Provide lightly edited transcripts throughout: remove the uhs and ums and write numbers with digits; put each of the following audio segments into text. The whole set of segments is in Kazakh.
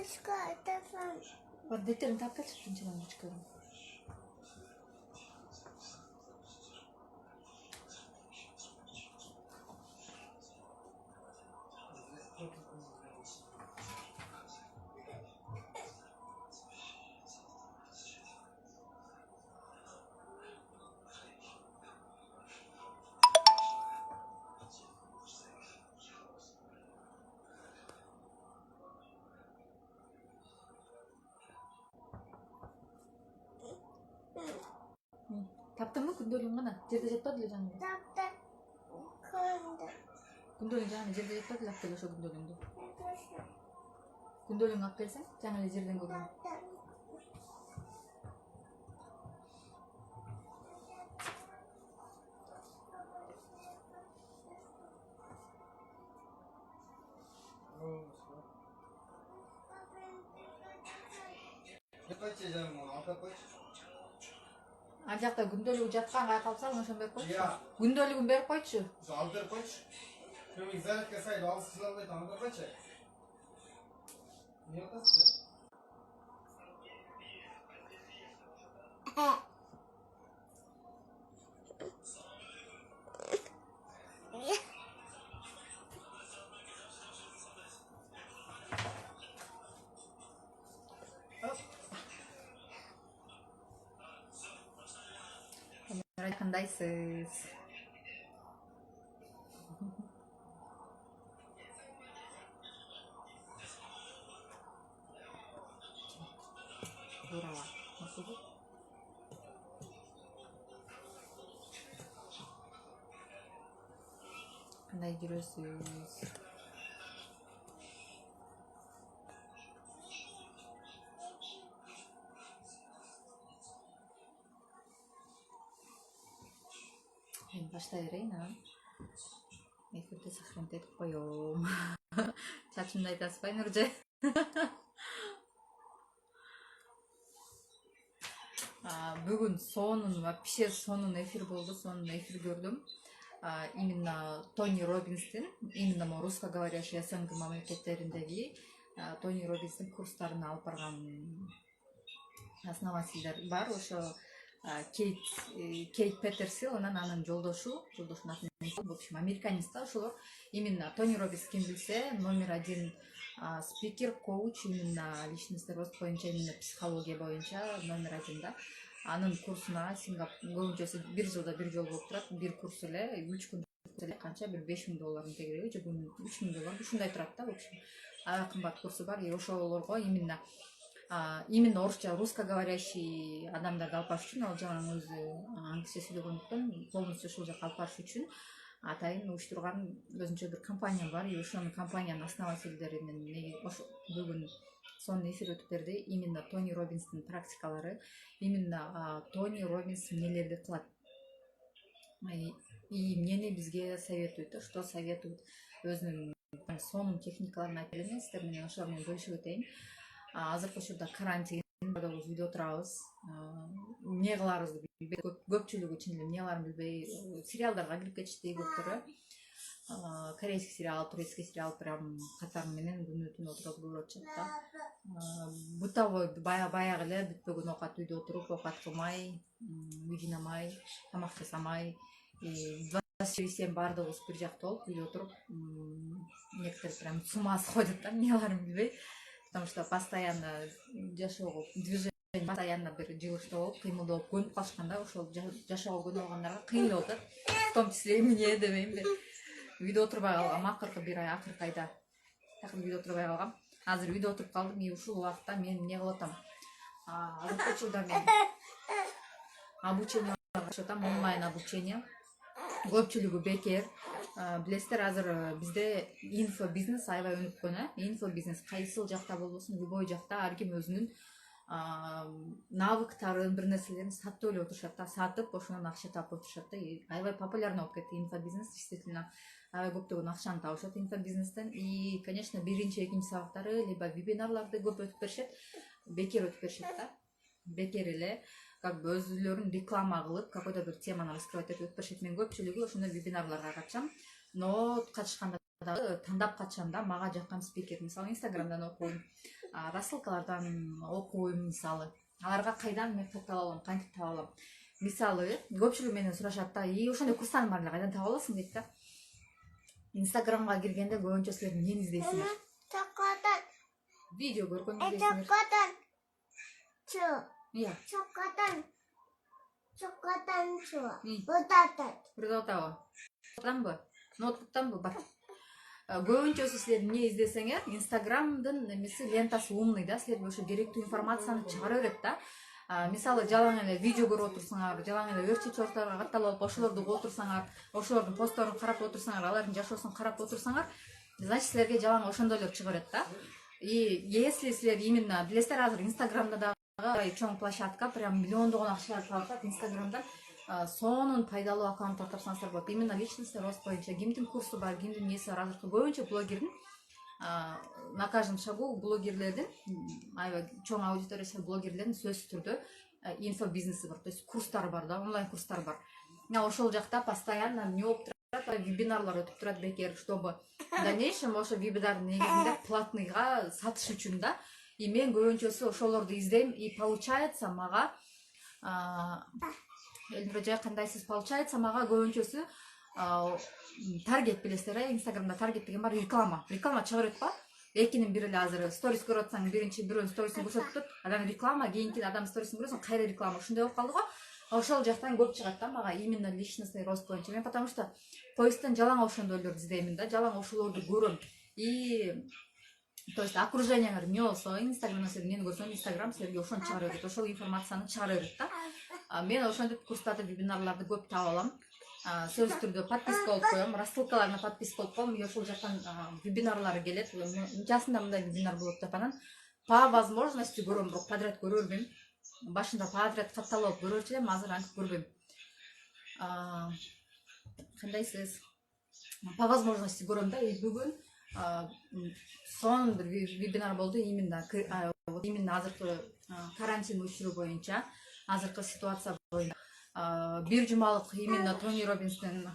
лампочка, это вам. Вот детерин тапкачы шунча лампочка. Таптыңбы күндөлүң гана? Жерде жатпады эле жаңы. Taptı. Kundu. Күндөлүң жаңы жерде жатпады эле, алып кел ошо күндөлүңдү. Күндөлүңдү алып келсең, жаңы эле жерден көргөн. Ал жакта күндөлүгү жатканга калып салың, ошону берип койчу. Күндөлүгүн берип койчу. Alып берip koyç. Şimdi zaten sayılı alsızlar da tanıdık kaç ay. Niye kaçtı? Кандайсыз? Бурала. Насıl bu? Kандай жүрөсүз? Мен баштай берейин, а? Эфирде сохранить этип коём. Чачымды айта албайм, Нуржа. Бүгүн сонун, вообще сонун эфир болду, сонун эфир көрдүм. Именно Тони Роббинстин, именно русскоговорящий СНГ мамлекеттериндеги Тони Роббинстин курстарын алып барган основательдер бар. Ошо Кейт Петерсил, анын жолдошу, в общем, американец да, ошолор. Именно Тони Роббинс, ким билсе, номер один спикер, коуч, именно личностный рост боюнча, именно психология боюнча номер один да. Анын курсуна көбүнчөсү бир жылда бир жолу болуп турат. Бир курс эле 3 күн эле канча, бир $5000 тегереби же $3000 ушундай турат да, в общем. Аябай кымбат курсу бар. Ошолорго именно орусча, русскоговорящий адамдарды алып барыш үчүн, ал жагын өзү англисче сүйлөгөндүктөн полностью ушул жака алып барыш үчүн атайын уюштурган өзүнчө бир компания бар. Ошонун компаниянын основательдеринин бүгүн сонун эфир өтүп берди. Именно Тони Роббинстин практикалары, именно Тони Роббинс эмнелерди кылат и эмнени бизге советует, что советует, өзүнүн сонун техникаларын айтып берген, сиздер менен ошол менен бөлүшүп өтөйүн. Азыркы учурда карантин, үйдө отурабыз, эмне кыларыбызды билбей, көпчүлүгү чын эле эмне кыларын билбей сериалдарга кирип кетишти көптөрү. Корейский сериал, турецкий сериал прям катары менен күнү-түн отуруп көрүп атышат да. Бытовой баягы эле бүтпөгөн оокат, үйдө отуруп оокат кылмай, үй жыйнамай, тамак жасамай, 24/7 баардыгыбыз бир жакта болуп үйдө отуруп, некоторые прям с ума сходят да, эмне кыларын билбей. Потому что постоянно жашоого движение, постоянно бир жылыштоо болуп, кыймылдоо болуп көнүп калышкан да, ошол жашоого көнүп алгандарга кыйын болуп атат. В том числе эмне дебейинби. Үйдө отурбай калгам, акыркы бир ай, акыркы айда такыр үйдө отурбай калгам. Азыр үйдө отуруп калдым, и ушул убакытта мен эмне кылып атам? Азыркы учурда мен обучение кылып атам, онлайн обучение. Көпчүлүгү бекер. Билесиздер, азыр бизде инфобизнес аябай өнүккөн, инфобизнес кайсыл жакта болбосун, любой жакта ар ким өзүнүн навыктарын, бир нерселерин сатып эле отурушат да, сатып ошонун акча тапып отурушат да. Аябай популярный болуп кетти инфобизнес, действительно. Аябай көптөгөн акчаны табышат инфобизнестен. И, конечно, биринчи, экинчи сабактары, либо вебинарларды көп өтүп беришет, бекер өтүп беришет да. Бекер эле как бы өзүлөрүн реклама кылып, какой-то бир теманы раскрывать этип өтүп беришет. Мен көпчүлүгү ошондой вебинарларга катышам. Но катышканда тандап качам да мага жаккан спикер. Мисалы инстаграмдан окуйм, рассылкалардан окуйм. Мисалы аларга кайдан мен каттала алам, кантип таба алам. Мисалы көпчүлүгү менен сурашат да, ошондой курстардын баарын кайдан таба аласың дейт да. Инстаграмга киргенде көбүнчө силер эмнени издейсиңер? Чокодан. Видео көргөн издейсиңер. Чокодан. Чу. Иә. Чокодан. Чокодан чу. Үй. Бутатат. Burada отабы? Ноутбуктанбы? Ноутбуктанбы? Бар. Көбүнчөсү силер эмне издесеңер, Инстаграмдын эмеси лентасы умный да, силерге ошо керектүү информацияны чыгара берет да. Мисалы жалаң эле видео көрүп отурсаңар, жалаң эле өрт чөчүлөргө катталып алып, ошолорду угуп отурсаңар, ошолордун постторун карап отурсаңар, алардын жашоосун карап отурсаңар, значит силерге жалаң ошондойлор чыга берет да. И если силер именно билесиздер, азыр Инстаграмда дагы чоң площадка, прям миллиондогон акчалар табылат Инстаграмдан. Сонун пайдалуу аккаунттар тапсаңыздар болот. Именно личностный рост боюнча кимдин курсу бар, кимдин неси бар, азыркы көбүнчө блогердин на каждом шагу блогерлердин аябай чоң аудиториясы блогерлердин сөзсүз түрдө инфобизнеси бар, то есть курстары бар да, онлайн курстар бар. Ошол жакта постоянно эмне болуп турат, вебинарлар өтүп турат бекер, чтобы в дальнейшем ошо вебинардын негизинде платныйга сатыш үчүн да. И мен көбүнчөсү ошолорду издейм, и получается мага Эльбиржа кандайсыз получается, мага көбүнчөсү таргет билесиздер, Инстаграмда таргет деген бар, реклама чыга берет ба? Экинин бири эле азыр сторис көрүп атсаң, биринчи бирөөнүн сторисин көрсөтүп, анан реклама, кийинки адам сторисин көрөсүң, кайра реклама, ушундай болуп калды го. Ошол жактан көп чыгат да мага именно личностный рост боюнча. Мен потому что поисттен жалаң ошондойлорду издеймин да, жалаң ошолорду көрөм. И то есть окружениеңер эмне болсо, Инстаграмда силер эмнени көрсөң, Инстаграм силерге ошону чыгара берет, ошол информацияны чыгара берет да. Мен ошондой курстарды, вебинарларды көп таба алам. Сөзсүз түрдө подписка болуп коем, рассылкаларына подписка болуп коем, и ошол жактан вебинарлары келет. Мынчасында мындай вебинар болот деп анан по возможности көрөм, бирок подряд көрөрмүн. Башында подряд катталып көрөрчү элем, азыр антип көрбөйм. Кандайсыз? По возможности көрөм да, и бүгүн сонун бир вебинар болду, именно азыркы карантин учуру боюнча, азыркы ситуация боюнча. Бир жумалык именно Тони Роббинстин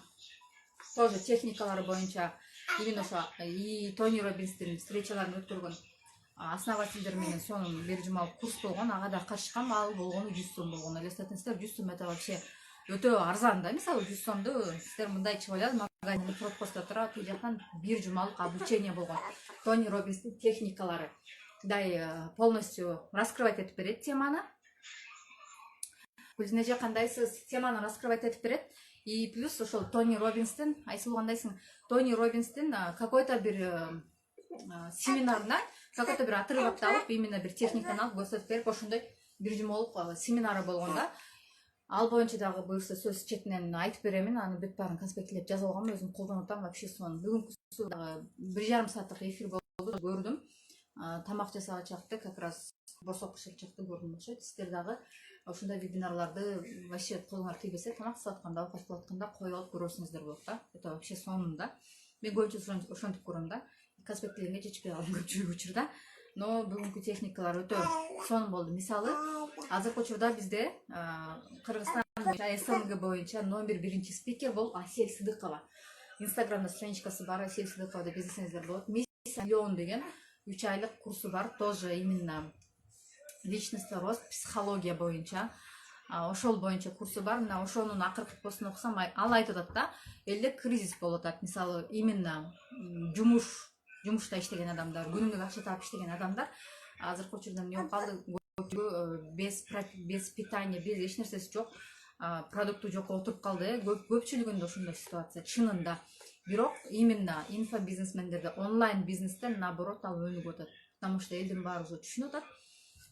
тоже техникалары боюнча, именно ошо и Тони Роббинстин встречаларын өткөргөн основательдер менен сонун бир жумалык курс болгон, ага да катышкам, ал болгону 100 сом болгон. Элестетиңиздер, 100 сом это вообще өтө арзан да. Мисалы 100 сомду сиздер мындай чыгып эле магазинде пропустта турат, тил жактан бир жумалык обучение болгон. Тони Роббинстин техникалары дай полностью раскрывать этип берет теманы. Гүлзинеже кандайсыз, теманы раскрывать этип берет. И плюс ошол Тони Роббинстин, Айсыл кандайсың? Тони Роббинстин какой-то бир семинарынан какой-то бир отрывок алып, именно бир техниканы алып көрсөтүп берип, ошондой бир жумалык семинары болгон да. Ал боюнча дагы буюрса сөз четинен айтып беремин, аны бүт баарын конспекттелеп жазып алгам, өзүм колдонуп атам, вообще сонун. Бүгүнкүсү дагы 1,5 сааттык эфир болду, көрдүм. Тамак жасап чакты, как раз борсок бышырып чакты көрдүм окшойт. Сиздер дагы ошондой вебинарларды вообще колуңар тийбесе, тамак жасап атканда, оокат кылып атканда коюп алып көрөсүңүздөр болот да. Это вообще сонун да. Мен көбүнчө ошентип көрөм да. Конспекттегенге жетишпей калган көпчүлүк учурда. Но бүгүнкү техникалар өтө сонун болду. Мисалы, азыркы учурда бизде Кыргызстан боюнча, СНГ боюнча номер 1 спикер бул Асель Сыдыкова. Инстаграмда страничкасы бар, Асель Сыдыкова деп издесеңиздер болот. Миллион деген 3 айлык курсу бар, тоже именно личностный рост, психология боюнча. Ошол боюнча курсу бар. Мына ошонун акыркы постун окусам, ал айтып атат да, элде кризис болуп атат. Мисалы, именно жумушта иштеген адамдар, күнүгө акча таап иштеген адамдар азыркы учурда эмне болуп калды? Без питания, без эч нерсеси жок, продукту жок отуруп калды. Көпчүлүгүндө ошондой ситуация чынында. Бирок именно инфобизнесмендерде, онлайн бизнестен наоборот ал өнүгүп атат. Потому что элдин баары уже түшүнүп атат.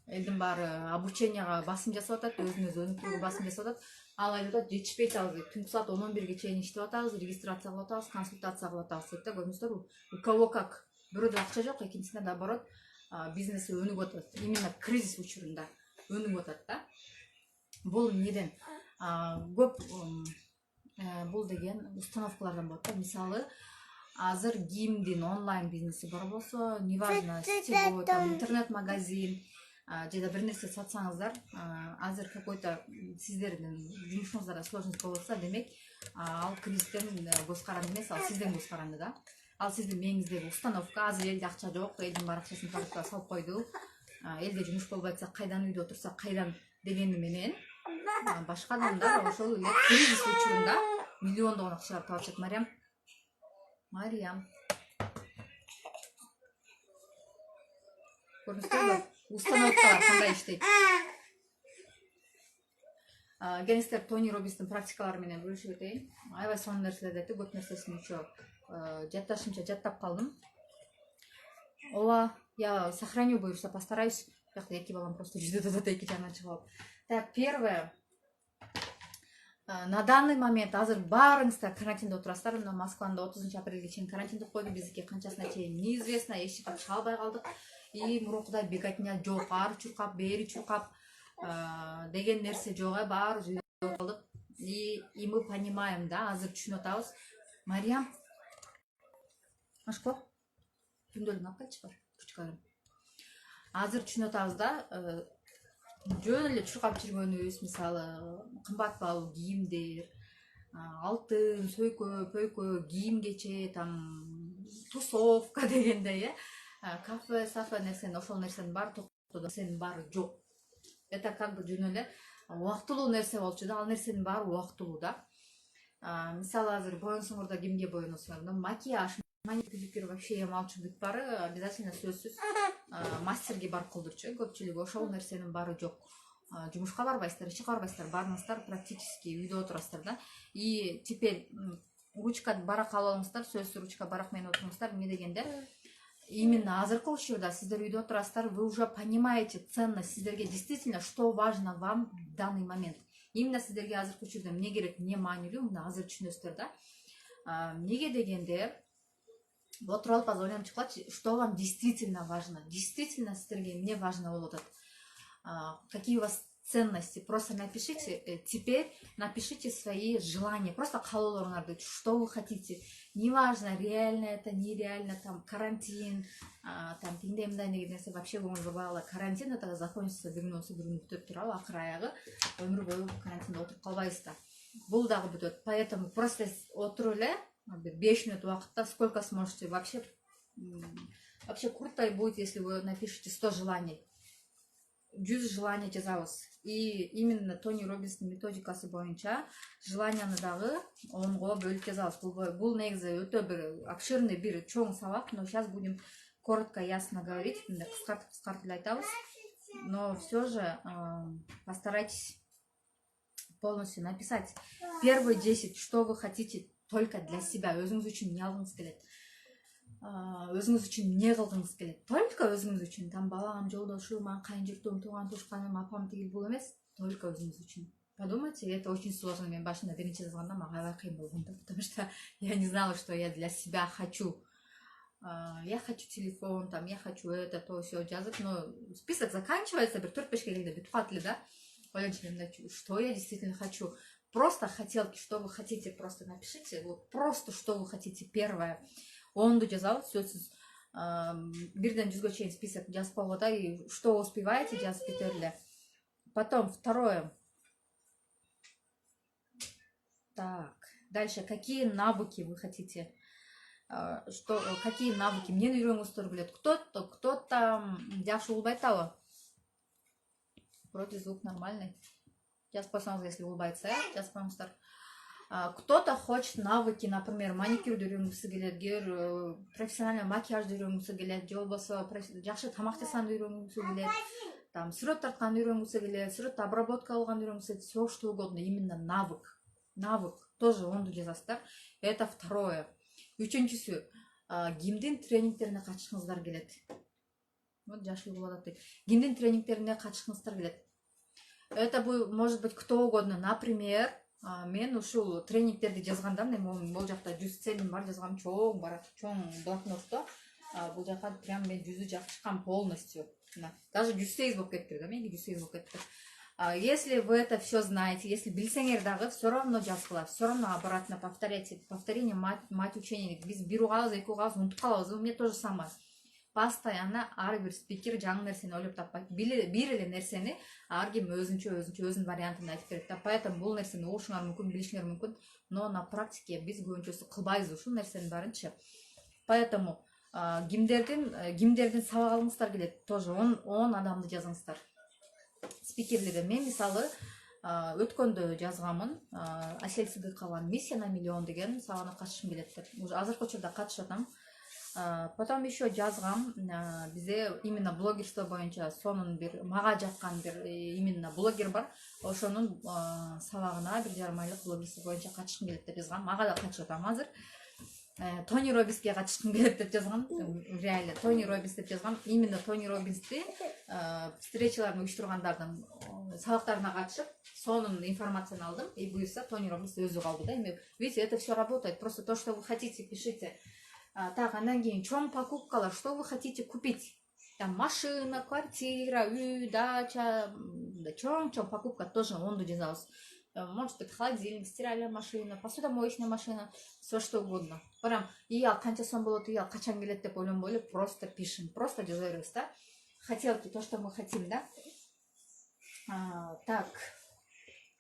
Элдин баары обученияга басым жасап атат, өзүн өзү өнүктүрүүгө басым жасап атат. Ал айтып атат, жетишпей атабыз, түнкү саат 11-ге чейин иштеп атабыз, регистрация кылып атабыз, консультация кылып атабыз дейт да. Көрдүңүздөрбү? У кого как. Бирөөдө акча жок, экинчисинде наоборот бизнеси өнүгүп атат. Именно кризис учурунда өнүгүп атат да. Бул эмнеден? Көп бул деген установкалардан болот да. Мисалы, азыр кимдин онлайн бизнеси бар болсо, неважно, сетевой, интернет-магазин, жада бир нерсе сатсаңыздар, азыр какой-то сиздердин жумушуңуздарда сложность болуп атса, демек ал кризистен көз каранды эмес, ал сизден көз каранды да. ал сиздин мээңиздеги установка. Азыр элде акча жок, элдин баары акчасын паркка салып койду. Элде жумуш болбой атса кайдан үйдө отурса кайдан дегени менен башка адамдар ошол эле кризис учурунда миллиондогон акчаларды таап атышат. Мариям. Көрдүңүздөрбү? Установкалар кандай иштейт? Келиңиздер Тони Роббинстин практикалары менен бөлүшүп өтөйүн. Аябай сонун нерселерди, көп нерсесин еще жатташымча жаттап калдым. Ооба, я сохраню, буюрса постараюсь. Бияқта эки балам просто жүзү додот эки жагынан чыгып алып. Так, первое. На данный момент азыр баарыңыздар карантинде отурасыздар. Мына Москвада 30 апрелге чейин карантинди койду. Биздики канчасына чейин неизвестно, эч жака чыга албай калдык. И мурункудай беготня жок, ары чуркап, бери чуркап деген нерсе жок, баарыбыз үйдө калдык. И мы понимаем, да, азыр түшүнүп атабыз. Мариям, ашко күндөлүң алып кайтчы бар, күчкарым. Азыр түшүнүп атабыз да, жөн эле чуркап жүргөнүбүз, мисалы, кымбат баалуу кийимдер, алтын, сөйкө, пөйкө, кийим кече, там тусовка дегендей, кафе, сафе нерсени, ошол нерсенин баары токтоду, нерсенин баары жок. Это как бы жөн эле убактылуу нерсе болчу да, ал нерсенин баары убактылуу да. Мисалы, азыр боюнсуңар кимге боюносуңар? Макияж, маникюр вообще малчылык баары обязательно сөзсүз мастерге барып кылдырчу. Көпчүлүгү ошол нерсенин баары жок. Жумушка барбайсыздар, ишке барбайсыздар, баарыңыздар практически үйдө отурасыздар да. И теперь ручка барак алып алыңыздар, сөзсүз ручка барак менен отуруңуздар. Эмне дегенде, именно азыркы учурда сиздер үйдө отурасыздар, вы уже понимаете ценность сиздерге, действительно, что важно вам в данный момент. Именно сиздерге азыркы учурда эмне керек, эмне маанилүү, мына азыр түшүнөсүздөр да. Эмнеге дегенде, отуруп алып азыр ойлонуп чыккылачы, что вам действительно важно, действительно сиздерге эмне важно болуп атат, какие у вас ценности. Просто напишите, теперь напишите свои желания, просто каалоолоруңарды, что вы хотите. Неважно, реально это, нереально, там карантин, там тиңдей мындай деген нерсе вообще көңүл бурбай калат. Карантин это закончится бир күнү бүтөт турабы, акыры аягы өмүр бою карантинде отуруп калбайсыз да. Бул дагы бүтөт. Поэтому просто отуруп эле 5 минут вакытта сколько сможете. Вообще круто будет, если вы напишите 100 желаний. 100 желаний жазабыз. И именно Тони Роббинстин методикасы боюнча желанияны дагы 10го бөлүп жазабыз. Бул негизи өтө бир обширный, бир чоң сабак, но сейчас будем коротко, ясно говорить, кыскартып эле айтабыз. Но все же постарайтесь полностью написать первые 10, что вы хотите только для себя. Өзүңүз үчүн эмне алгыңыз келет? Өзүңүз үчүн эмне кылгыңыз келет? Только өзүңүз үчүн. Там балам, жолдошум, кайын журтум, тууган тушканым, апам тигил бул эмес. Только өзүңүз үчүн. Подумайте, это очень сложно. Мен башында биринчи жазганда мага аябай кыйын болгон, потому что я не знала, что я для себя хочу. Я хочу телефон, там, я хочу это, то, все жазып, но список заканчивается, бир 4-5 келгенде бүтүп калат эле да. Что я действительно хочу. Просто хотелки, что вы хотите, просто напишите. Вот просто что вы хотите. Первое. Онду жазабыз, сөзсүз бирден 100га чейин список жазып койгон да, и что успеваете жазып кетерле. Потом второе. Так, дальше. Какие навыки вы хотите? Какие навыки? Мне үйрөнгүңүздөр келет. Кто-то жакшы улбайт абы? Вроде звук нормальный. Жазып койсоңуз, если улыбается, жазып коюңуздар. Кто-то хочет навыки, например, маникюрду үйрөнгүсү келет, профессиональный макияжды үйрөнгүсү келет, же болбосо жакшы тамак жасаганды үйрөнгүсү келет, там сүрөт тартканды үйрөнгүсү келет, сүрөт обработка кылганды үйрөнгүсү келет, все что угодно, именно навык. Навык тоже онду жазасыздар. Это второе. Үчүнчүсү, кимдин тренингтерине катышкыңыздар келет. Вот жашы болуп атат. Кимдин тренингтерине катышкыңыздар келет. Это может быть кто угодно. Например, мен ушул тренингтерди жазганда, мен бул жакта 100 целим бар жазгам, чоң блокнотто. Бул жака прям мен 100 жазып чыккам полностью. Даже 108 болуп кетти да, меники 108 болуп кетти. Если вы это все знаете, если билсеңер дагы, все равно жазгыла, все равно обратно повторяйте. Повторение мать учения. Биз бир угабыз, эки угабыз унутуп калабыз. У меня то же самое. Постоянно ар бир спикер жаңы нерсени ойлоп таппайт. Бир эле нерсени ар ким өзүнүн вариантын айтып берет да. Поэтому бул нерсени угушуңар мүмкүн, билишиңер мүмкүн, но на практике биз көбүнчөсү кылбайбыз ушул нерсенин баарынчы. Поэтому кимдердин сабак алгыңыздар келет, тоже 10 адамды жазыңыздар. Спикерлерге мен мисалы өткөндө жазганмын, Асель Сыдыкованын «Миссия на миллион» деген сабагына катышкым келет деп. Уже азыркы учурда катышып атам. Потом еще жазгам, бизде именно блогерство боюнча сонун бир мага жаккан бир именно блогер бар. Ошонун сабагына 1,5 айлык блогерство боюнча катышкым келет деп жазгам. Мага да катышып атам азыр. Тони Роббинске катышкым келет деп жазгам. Реально Тони Роббинс деп жазгам. Именно Тони Роббинсти встречаларын уюштургандардын сабактарына катышып, сонун информацияны алдым. И буюрса Тони Роббинс өзү калды да. Видите, это все работает. Просто то, что вы хотите, пишите. Так, андан кийин чоң покупкалар, что вы хотите купить? Там машина, квартира, үй, дача, чоң покупка тоже онду жазабыз. Может быть, холодильник, стиральная машина, посудомоечная машина, все что угодно. Прям и ал канча сом болот, и ал качан келет деп ойлонбойлу, просто пишем, просто жаза беребиз да. Хотелки, то, что мы хотим, да. Так,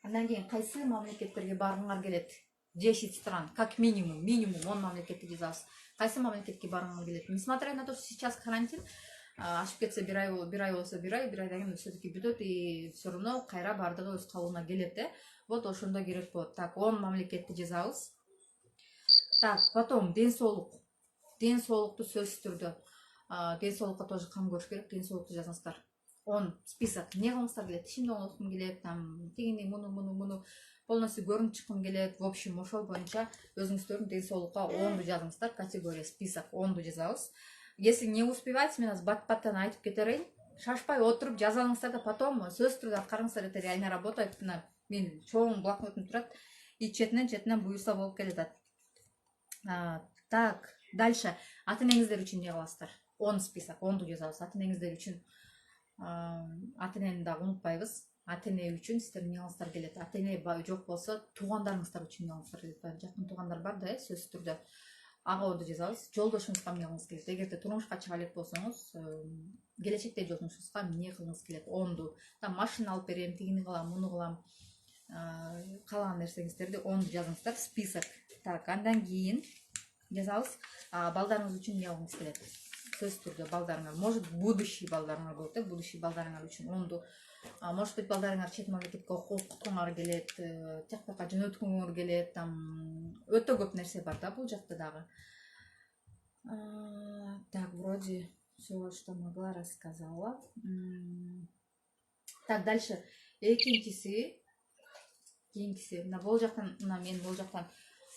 андан кийин кайсы мамлекеттерге баргыңар келет? 10 стран, как минимум 10 мамлекетти жазабыз. Кайсы мамлекетке баргыңар келет? Несмотря на то, что сейчас карантин, ашып кетсе бир ай болсо бир айдан кийин все-таки бүтөт, и все равно кайра бардыгы өз калыбына келет да. Вот ошондо керек болот. Так, 10 мамлекетти жазабыз. Так, потом ден соолук. Ден соолукту сөзсүз түрдө. Ден соолукка тоже кам көрүш керек. Ден соолукту жазыңыздар. 10 список. Не кылгыңыздар келет? Тишимди оңоткум келет, там тигини муну полностью көрүнүп чыккым келет. В общем, ошол боюнча өзүңүздөрдүн ден соолукка 10ду жазыңыздар. Категория список 10ду жазабыз. Если не успеваете, мен бат-баттан айтып кетерейин. Шашпай отуруп жаза алыңыздар да потом сөзсүз түрдө аткарыңыздар. Это реально работает. Мен чоң блокнотум турат. И четинен буюрса болуп келет. Так, дальше. Ата-энеңиздер үчүн не кыласыздар? 10 список, 10ду жазабыз. Ата-энеңиздер үчүн ата-энени дагы унутпайбыз. Ата-эне үчүн сиздер не кыласыздар келет? Ата-эне жок болсо, туугандарыңыздар үчүн не кыласыздар келет? Жакын туугандар бар да, сөзсүз түрдө. Ага онду жазабыз. Жолдошуңузга эмне кылыңыз келет? Эгерде турмушка чыга элек болсоңуз, келечекте жолдошуңузга эмне кылыңыз келет? 10ду. Там машина алып берем, тигини кылам, муну кылам. Калаган нерсеңиздерди 10ду жазыңыздар. Список. Так, андан кийин жазабыз. Балдарыңыз үчүн эмне кылыңыз келет? Сөзсүз түрдө балдарыңар, может будущий балдарыңар болот да, будущий балдарыңар үчүн 10ду. Может быть, балдарыңар чет мамлекетке окуткуңар келет, жакка жөнөткүңөр келет, там өтө көп нерсе бар да бул жакта дагы. Так, вроде все, что могла, рассказала. Так, дальше. Кийинкиси, мына бул жактан, мен бул жактан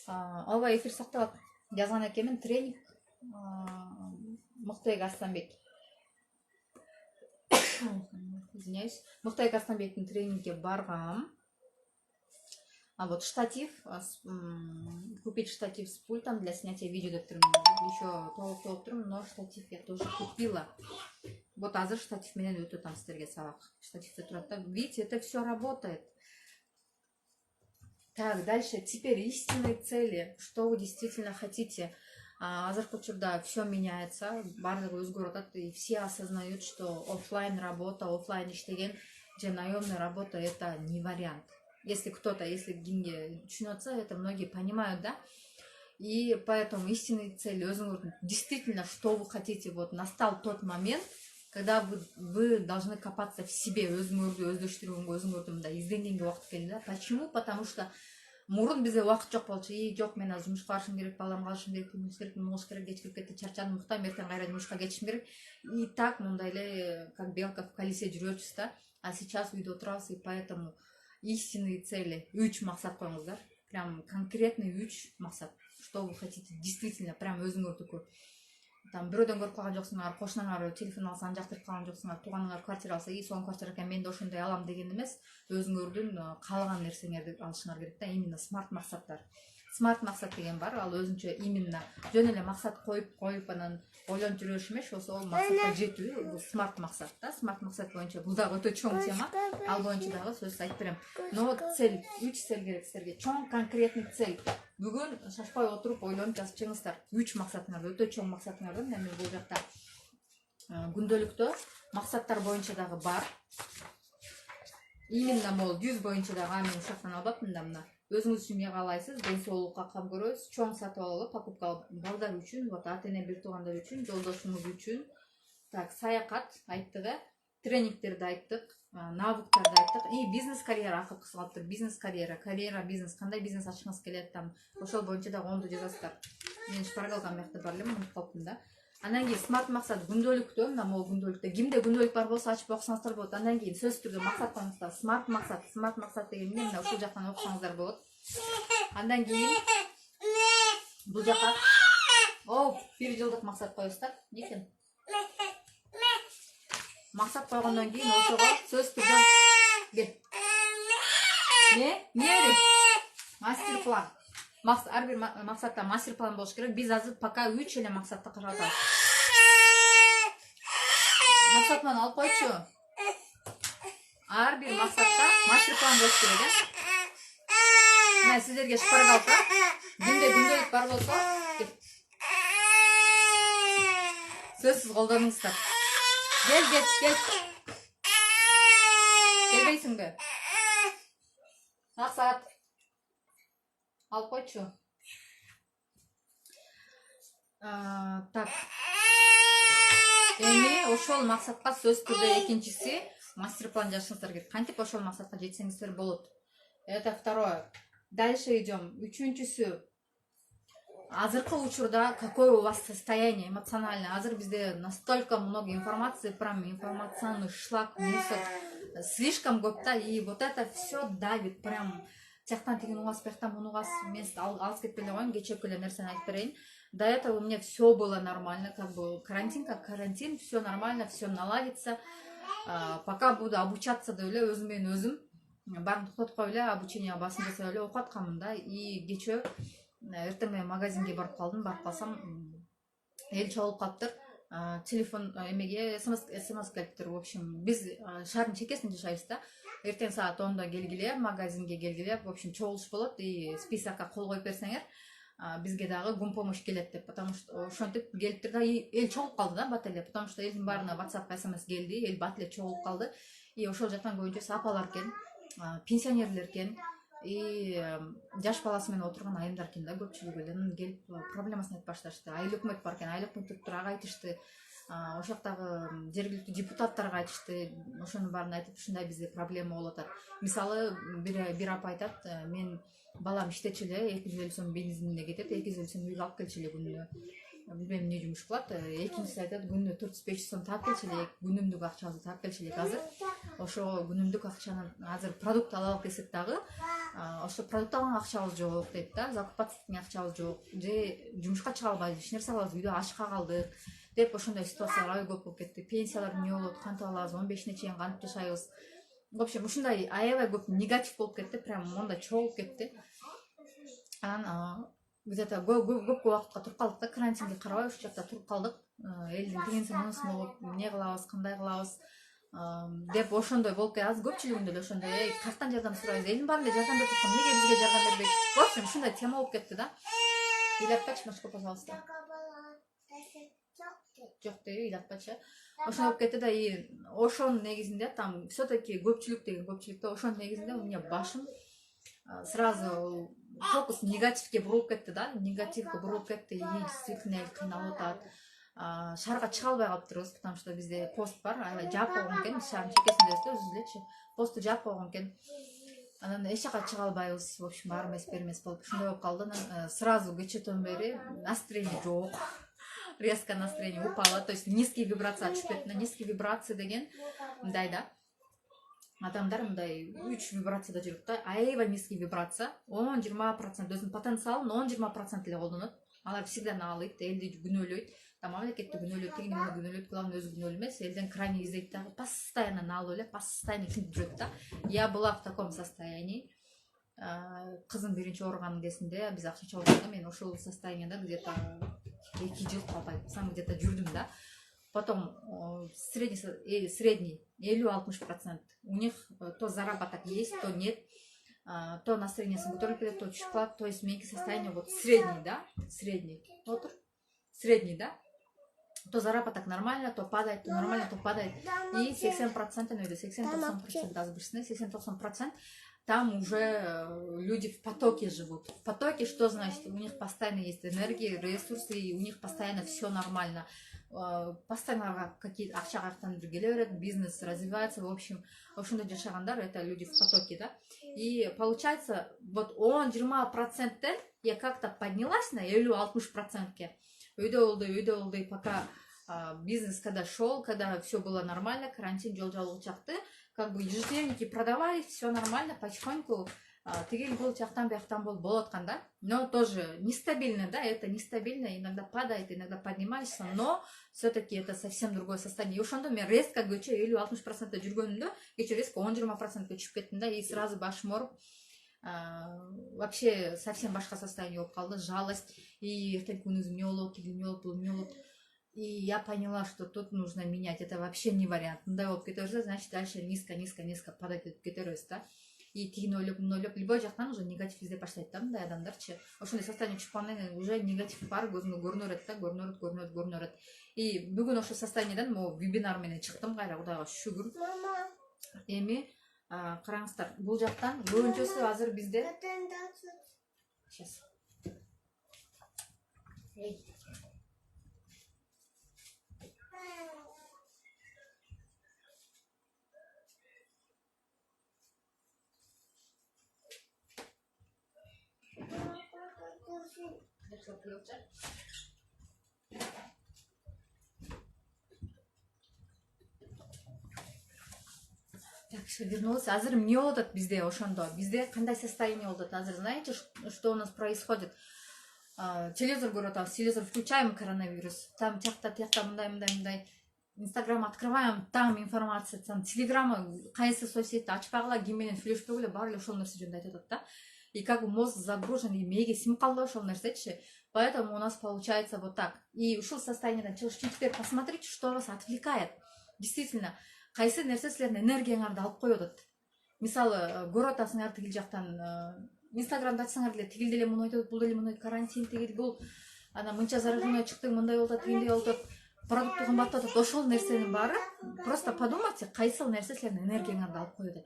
ооба эфир сакталат. Жазган экенмин, тренинг Муктайга Арстанбек. Извиняюсь. Муктайга Арстанбектин тренингге баргам. Вот штатив, купить штатив с пультом для снятия видео деп турмун. Еще толук турмун, но штатив я тоже купила. Вот азыр штатив менен өтөт сиздерге сабак. Штативде турат да. Видите, это все работает. Так, дальше. Теперь истинные цели. Что вы действительно хотите? Азыркы учурда все меняется, бардыгы өзгөрүп атат, и все осознают, что офлайн работа, офлайн иштеген же наемная работа это не вариант. Если кимге түшүнөтсө, это многие понимают, да? И поэтому истинные цели, действительно, что вы хотите, вот настал тот момент, когда вы должны копаться в себе, өзүңөрдү да изденгенге убакыт келди, да? Почему? Потому что мурун бизде убакыт жок болчу. Жок, мен азыр жумушка барышым керек, баламга алышым керек, муну керек, муну керек, кеч кирип кетти, чарчадым, уктайм, эртең кайра жумушка кетишим керек. И так мындай эле как белка в колесе жүрөчүз да. А сейчас үйдө отурабыз, и поэтому истинные цели 3 максат коюңуздар. Прям конкретный 3 максат. Что вы хотите действительно, прям өзүңөрдүкү. Там бирөөдөн көрүп калган жоксуңар, кошунаңар телефон алса аны жактырып калган жоксуңар, тууганыңар квартира алса, сонун квартира экен, мен да ошондой алам деген эмес, өзүңөрдүн каалаган нерсеңерди алышыңар керек да, именно смарт максаттар. Смарт максат деген бар, ал өзүнчө именно жөн эле максат коюп анан ойлонуп жүрүш эмес, ошол максатка жетүү, бул смарт максат да. Смарт максат боюнча бул дагы өтө чоң тема, ал боюнча дагы сөз айтып берем. Но цель, 3 цель керек силерге, чоң конкретный цель. Бүгүн шашпай отуруп ойлонуп жазып чыгыңыздар. 3 максатыңарды, өтө чоң максатыңарды, мен бул жакта күндөлүктө максаттар боюнча дагы бар. именно могу 100 боюнча дагы мен ушактан албапмын да мына. Өзүңүз үчүн эмне каалайсыз? Ден соолукка кам көрөбүз. Чоң сатып алалы, покупка балдар үчүн, вот ата-эне бир туугандар үчүн, жолдошуңуз үчүн. Так, саякат айттык, тренингтерди айттык, навыктарды айттык. И бизнес карьера акы кызып бизнес карьера, бизнес, кандай бизнес ачкыңыз келет там. Ошол боюнча да оңду жазасыздар. Мен шпаргалган мекте бар элем, унутуп калыптым да. Андан кийин смарт максат күндөлүктө, мына могу күндөлүктө кимде күндөлүк бар болсо ачып окусаңыздар болот. Андан кийин сөзсүз түрдө максат коюңуздар. Смарт максат деген эмне? Мына ушул жактан окусаңыздар болот. Андан кийин бул жака 1 жылдык максат коесуздар. Экен. Максат койгондон кийин ошого сөзсүз түрдө кел. Не? Мастер план. Ар бир максатта мастер план болуш керек. Биз азыр пока 3 эле максатты карап атабыз. Максат план алып койчу. Ар бир максатта мастер план болуш керек, Мына сиздерге шпаргалка. Кимде күндөлүк бар болсо, сөзсүз колдонуңуздар. Gel. Gelbeysinби? Saat. Алып койчу. Так. Эми ошол максатка сөз түрдө экинчиси мастер план жазышыңыздар керек. Кантип ошол максатка жетсеңиздер болот. Это второе. Дальше идем. Үчүнчүсү. Азыркы учурда какое у вас состояние эмоциональное? Азыр бизде настолько много информации, прям информационный шлак, мусор. Слишком көп да, и вот это все давит, прям тияктан тигин угас, бияктан муну угас. Мен алыс кетпей эле коеюн, кечээ эле нерсени айтып берейин. До этого у меня все было нормально, как бы карантин как карантин, все нормально, все наладится. Пока буду обучаться деп эле өзүм менен өзүм баарын токтотуп коюп эле обучение басын жасап эле окуп атканмын да. И кечээ эртең менен магазинге барып калдым. Барып калсам эл чогулуп калыптыр. Телефон эмеге смс келиптир. В общем, биз шаардын чекесинде жашайбыз да. Эртең саат 10-да келгиле, магазинге келгиле. В общем, чогулуш болот. И списокко кол коюп берсеңер, бизге дагы гум помощь келет деп. Потому что ошентип келиптир да. Эл чогулуп калды да бат эле. Потому что элдин баарына WhatsApp, SMS келди. Эл бат эле чогулуп калды. И ошол жактан көбүнчөсү апалар экен, пенсионерлер экен. И жаш баласы менен отурган айымдар экен да, көпчүлүгү эле келип проблемасын айтып башташты. Айыл өкмөт бар экен, айыл өкмөттүр ага айтышты. Ошол жактагы жергиликтүү депутаттарга айтышты. Ошонун баарын айтып, ушундай бизде проблема болуп атат. Мисалы, бир апа айтат, мен балам иштечү эле 250 сом бензинине кетет, 250 сом үйгө алып келчү эле күнүнө. Билбейм эмне жумуш кылат. Экинчиси айтат, күнүнө 400-500 сом таап келчү эле, күнүмдүк акчабызды таап келчү элек. Азыр ошо күнүмдүк акчаны азыр продукт алып келсек дагы, ошо продукт алган акчабыз жок дейт да, закупаться акчабыз жок, же жумушка чыга албайбыз, иш нерсе кылабыз, үйдө ашка калдык деп ошондой ситуациялар аябай көп болуп кетти. Пенсиялар эмне болот, кантип алабыз, 15-не чейин кантип жашайбыз. В общем, ушундай аябай көп негатив болуп кетти, прям монда чогулуп кетти. Анан где-то көп убакытка туруп калдык да, карантинге карабай ушул жакта туруп калдык. Элдин тигинсин мунусун угуп, эмне кылабыз, кандай кылабыз деп ошондой болуп кетти. Азыр көпчүлүгүндө эле ошондой, каяктан жардам сурайбыз, элдин баары эле жардам берип аткан, эмнеге бизге жардам бербейт? В общем, ушундай тема болуп кетти да. Ыйлатпачы, машка козгобузда. Жок дейби, ыйлатпачы. Ошондой болуп кетти да, и ошонун негизинде там все-таки көпчүлүктө ошонун негизинде у меня башым сразу фокус негативке бурулуп кетти да, негативге бурулуп кетти. И действительно эл кыйналып атат. Шаарга чыга албай калыптырбыз, потому что бизде пост бар, жаап койгон экен, шаардын чекесинде өзү элечи, посту жаап койгон экен. Анан эч жака чыга албайбыз, в общем, ар эмес болуп, ушундай болуп калды. Анан сразу кечээден бери настроение жок. Резко настроение упало, то есть низкие вибрации түшүп кетти. Низкие вибрации деген мындай да. Адамдар мындай 3 вибрацияда жүрүп да, аябай низкий вибрация, 10-20% өзүнүн потенциалын 10-20% эле колдонот. Алар всегда наалыйт, элди күнөөлөйт, мамлекетти күнөөлөйт, тигини муну күнөөлөйт, кылаган өзү күнөөлүү эмес, элден крайне издейт да, постоянно наалып эле, постоянно тинтип жүрөт да. Я была в таком состоянии. Кызым биринчи ооруганын кезинде биз акча чогултканда мен ошол состоянияда где-то 2 жыл калбайсам где-то жүрдүм да. Потом средний 50-60%. У них то заработок есть, то нет, то настроение көтөрүлүп кетет, то түшүп калат. То есть меники состояние вот средний, да, средний. Отур. Средний, да. то заработок нормально, то падает, то нормально, то падает. И 80% 80-90% азбышны, 80-90% там уже люди в потоке живут. В потоке что значит? У них постоянно есть энергия, ресурсы, и у них постоянно все нормально. Постоянно какие-то акчагактан бизнес развивается, в общем, жашагандар, это люди в потоке, да. И получается, вот 10-20% я как-то поднялась на 50-60%. Үйде пока бизнес когда шел, когда все было нормально, карантин жол чақты, как бы ежедневники продавали, все нормально, потихоньку тигель был чахтан бяхтан был болоткан, да, но тоже нестабильно, да, это нестабильно, иногда падает, иногда поднимаешься, но все-таки это совсем другое состояние. И ошондо мен резко көчө 50-60% жүргөнүмдө кече резко 10-20% чүгүп кеттим да, и сразу башым ооруп вообще совсем башка состояние болуп калды, жалость, и эртеңки күнү эмне болот, тиги эмне болот, бул эмне болот. И я поняла, что тут нужно менять, это вообще не вариант. Мындай болуп кете берсе, значит дальше низко падать этип кете беребиз да. И тигин ойлоп, муну ойлоп, любой жактан уже негатив издеп баштайт да, мындай адамдарчы. Ошондой состояние чыккан менен уже негатив бар, көзүңө көрүнөрөт. И бүгүн ошол состояниеден могу вебинар менен чыктым кайра, Кудайга шүгүр. Эми караңыздар, бул жактан көбүнчөсү азыр бизде сейчас. Так, все, вернулась. Азыр эмне болуп атат бизде ошондо? Бизде кандай состояние болуп атат? Азыр знаете, что у нас происходит? Телевизор көрүп атабыз, телевизор включаем, коронавирус. Там тиякта мындай. Инстаграм открываем, там информация, там телеграмма, кайсы соцсетти ачпагыла, ким менен сүйлөшпөгүлө, баары эле ошол нерсе жөнүндө айтып атат да. И как бы мозг загружен, и мээге сиңип калды ошол нерсечи. Поэтому у нас получается вот так. И ушул состояниеден чыгыш үчүн теперь посмотрите, что вас отвлекает. Действительно, кайсы нерсе силердин энергияңарды алып коюп атат. Мисалы, көрүп атасыңар тигил жактан Инстаграмды ачсаңар деле тигил деле муну айтат, бул деле муну айтат, карантин тигил бул, ана мынча зарарженный чыктың, мындай болуп атат, тигиндей болуп атат, продукты кымбаттап атат. Ошол нерсенин баары просто подумайте, кайсыл нерсе силердин энергияңарды алып коюп атат.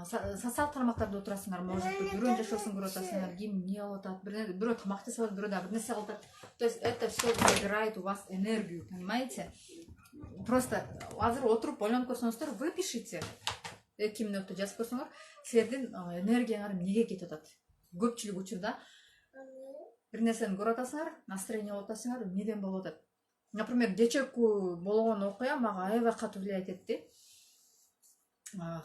Социалдык тармактарда отурасыңар, может быть, бирөөнүн жашоосун көрүп атасыңар, ким эмне болуп атат, бирөө тамак жасап атат, бирөө дагы бир нерсе кылып атат. То есть это все забирает у вас энергию, понимаете? Просто азыр отуруп ойлонуп көрсөңүздөр, выпишите. 2 мүнөттө жазып көрсөңөр, силердин энергияңар эмнеге кетип атат? Көпчүлүк учурда бир нерсени көрүп атасыңар, настроение болуп атасыңар, эмнеден болуп атат? Например, кечээкү болгон окуя мага аябай катуу влиять этти.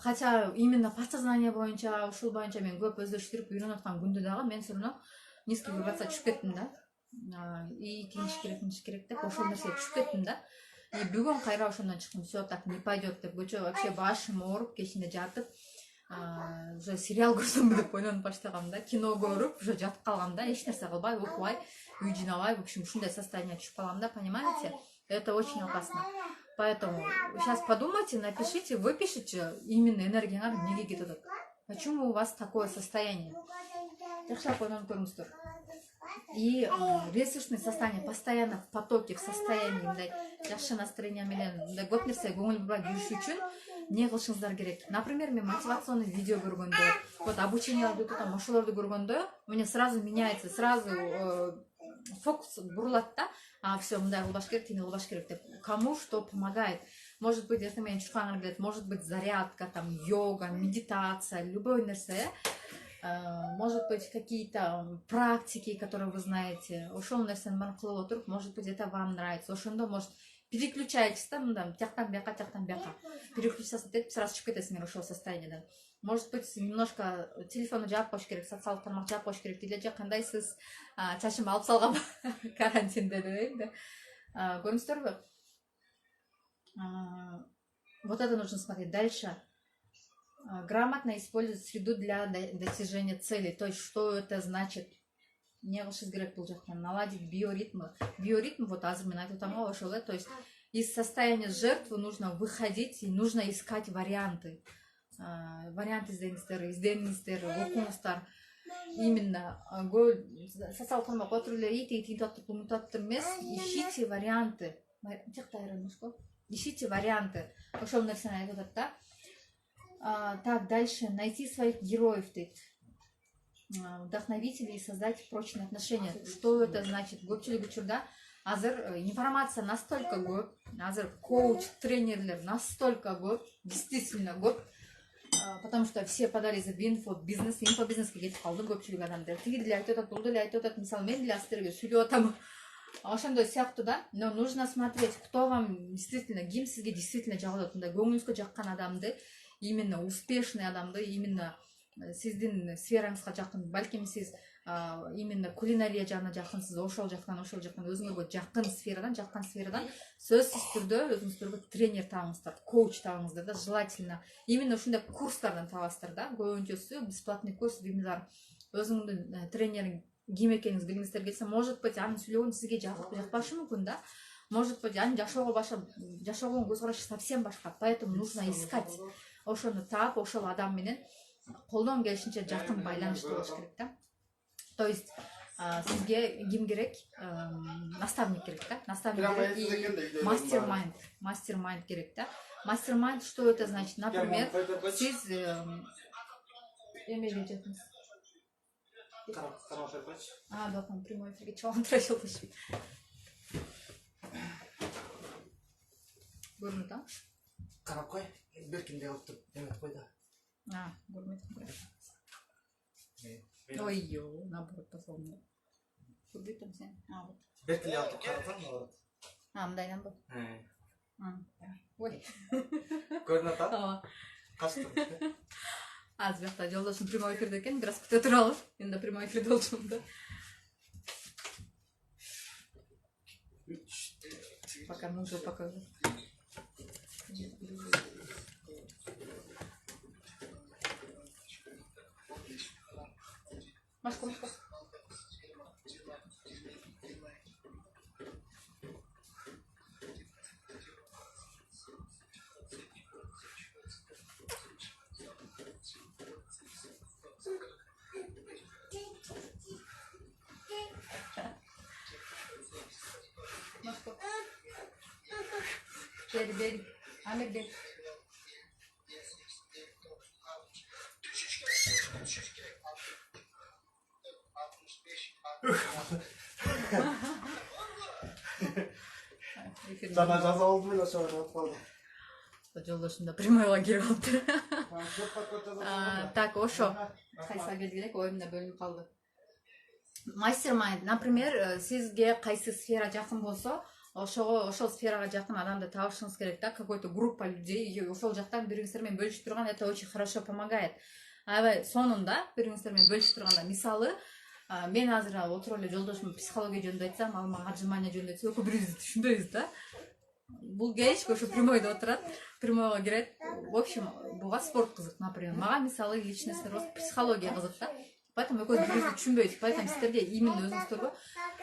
Хотя именно подсознание боюнча, ушул боюнча мен көп өздөштүрүп үйрөнүп аткан күндө дагы мен все равно низкий вибрация чүгүп кеттим да. И кийиниш керек деп ошол нерсеге чүгүп кеттим да. И бүгүн кайра ошондон чыктым, все так не пойдет деп, көчө вообще башым ооруп, кечинде жатып, уже сериал көрсөмбү деп ойлонуп баштагам да, кино көрүп, уже жатып калгам да, эч нерсе кылбай, окубай, үй жыйнабай, в общем, ушундай состояние түшүп калгам да, понимаете? Это очень опасно. Поэтому сейчас подумайте, напишите, выпишите именно энергияңар эмнеге кетип атат. Почему у вас такое состояние? Жакшылап ойлонуп көрүңүздөр. И ресурсный состояние, постоянно в потоке, в состоянии мындай жакшы настроение менен мындай көп нерсе көңүл бурбай жүрүш үчүн эмне кылышыңыздар керек? Например, мен мотивационный видео көргөндө, вот обученияларды өтүп атам, ошолорду көргөндө у меня сразу меняется, сразу фокус бурулат да. Все, мындай кылбаш керек, тигиндей кылбаш керек деп. Кому что помогает? Может быть, если менен чуркаңар келет, может быть, зарядка, там, йога, медитация, любой нерсе. Может быть, какие-то практики, которые вы знаете. Ошол нерсени баарын кылып отуруп, может быть, это вам нравится. Ошондо, может, переключаетесь да, мындай тияктан бияка, переключиться деп, сразу чыгып кетесиңер ошол состояниеден. Может быть, немножко телефонду жаап коюш керек, социалдык тармак жаап коюш керек дейт, же кандай сиз чачымды алып салгам карантинде дейм да. Көрдүңүздөрбү? Вот это нужно смотреть. Дальше. Грамотно использовать среду для достижения цели. То есть, что это значит? Не кылышыңыз керек бул жактан. Наладить биоритмы. Биоритм, вот азыр мен айтып атам го ошол, то есть, из состояния жертвы нужно выходить и нужно искать варианты. Вариант издеңиздер, окуңуздар. именно сосал курмак отырулер ити тинтаттып умутаттыр эмес, ищите варианты. Ищите варианты. Ошол нерсени айтып атат да. Так, дальше. Найти своих героев, дейт. Вдохновителей и создать прочные отношения. Что это значит? Көпчүлүк учурда азыр информация настолько көп, азыр коуч, тренерлер настолько көп, действительно көп, потому что все подались в инфобизнеске кетип калды көпчүлүк адамдар. Тиги деле айтып атат, бул деле айтып атат. Мисалы, мен деле астерге сүйлөп атам. Ошондой сыяктуу да. Но нужно смотреть, кто вам действительно, ким сизге действительно жагат, мындай көңүлүңүзгө жаккан адамды, именно успешный адамды, именно сиздин сфераңызга жакын, балким сиз именно кулинария жагына жакынсыз, ошол жактан өзүңөргө жакын сферадан сөзсүз түрдө өзүңүздөргө тренер табыңыздар, коуч табыңыздар да, желательно именно ушундай курстардан табасыздар да. Көбүнчөсү бесплатный курс, вебинар, өзүңүздүн тренериң ким экениңизди билгиңиздер келсе, может быть, анын сүйлөгөнү сизге жакпашы мүмкүн да. Может быть, анын жашоого көз карашы совсем башка. Поэтому нужно искать. Ошону таап, ошол адам менен колдон келишинче жакын байланышта болуш керек да. То есть сизге ким керек? Наставник керек да. Наставник керек и мастер-майнд керек да. Мастер-майнд, что это значит? Например, сиз эмеге жетиңиз. Да, там прямой эфирге чогултура жалгышып. Көрүнөт а? Карап кой. Беркинде отуруп эметип кой да. Көрмөдүм. Ой-ё, наоборот посолму. Көрбөйм сен. Вот. Беркинде отуруп карасаң болот. Мындайдан бу. Ой. Көрүнөт а? Качты. Аз бияқта жолдошум прямой эфирде экен, бир аз күтө туралы. Мен да прямой эфирде болчумун да. Пока мужу покажу. Машка. Бери. Амир, бери. Жана жаза болдум эле ошого отуп калдым. Жолдошум да прямойго кирип алыптыр. Так, ошо. Кайсыга келдик элек, оюмда бөлүнүп калды. Мастер-майнд, например, сизге кайсы сфера жакын болсо, ошол сферага жакын адамды табышыңыз керек да, какой-то группа людей, ошол жактан бириңиздер менен бөлүшүп турган, это очень хорошо помогает. Аябай сонунда бириңиздер менен бөлүшүп турганда, мисалы, мен азыр отуруп эле жолдошум психология жөнүндө айтсам, ал мага отжимание жөнүндө айтса, экөө бирибизди түшүнбөйбүз да. Бул кечке ошо прямойдо отурат, прямойго кирет. В общем, буга спорт кызык, например. Мага мисалы личностный рост, психология кызык да. Поэтому экөөбүз бирибизди түшүнбөйбүз. Поэтому сиздерге именно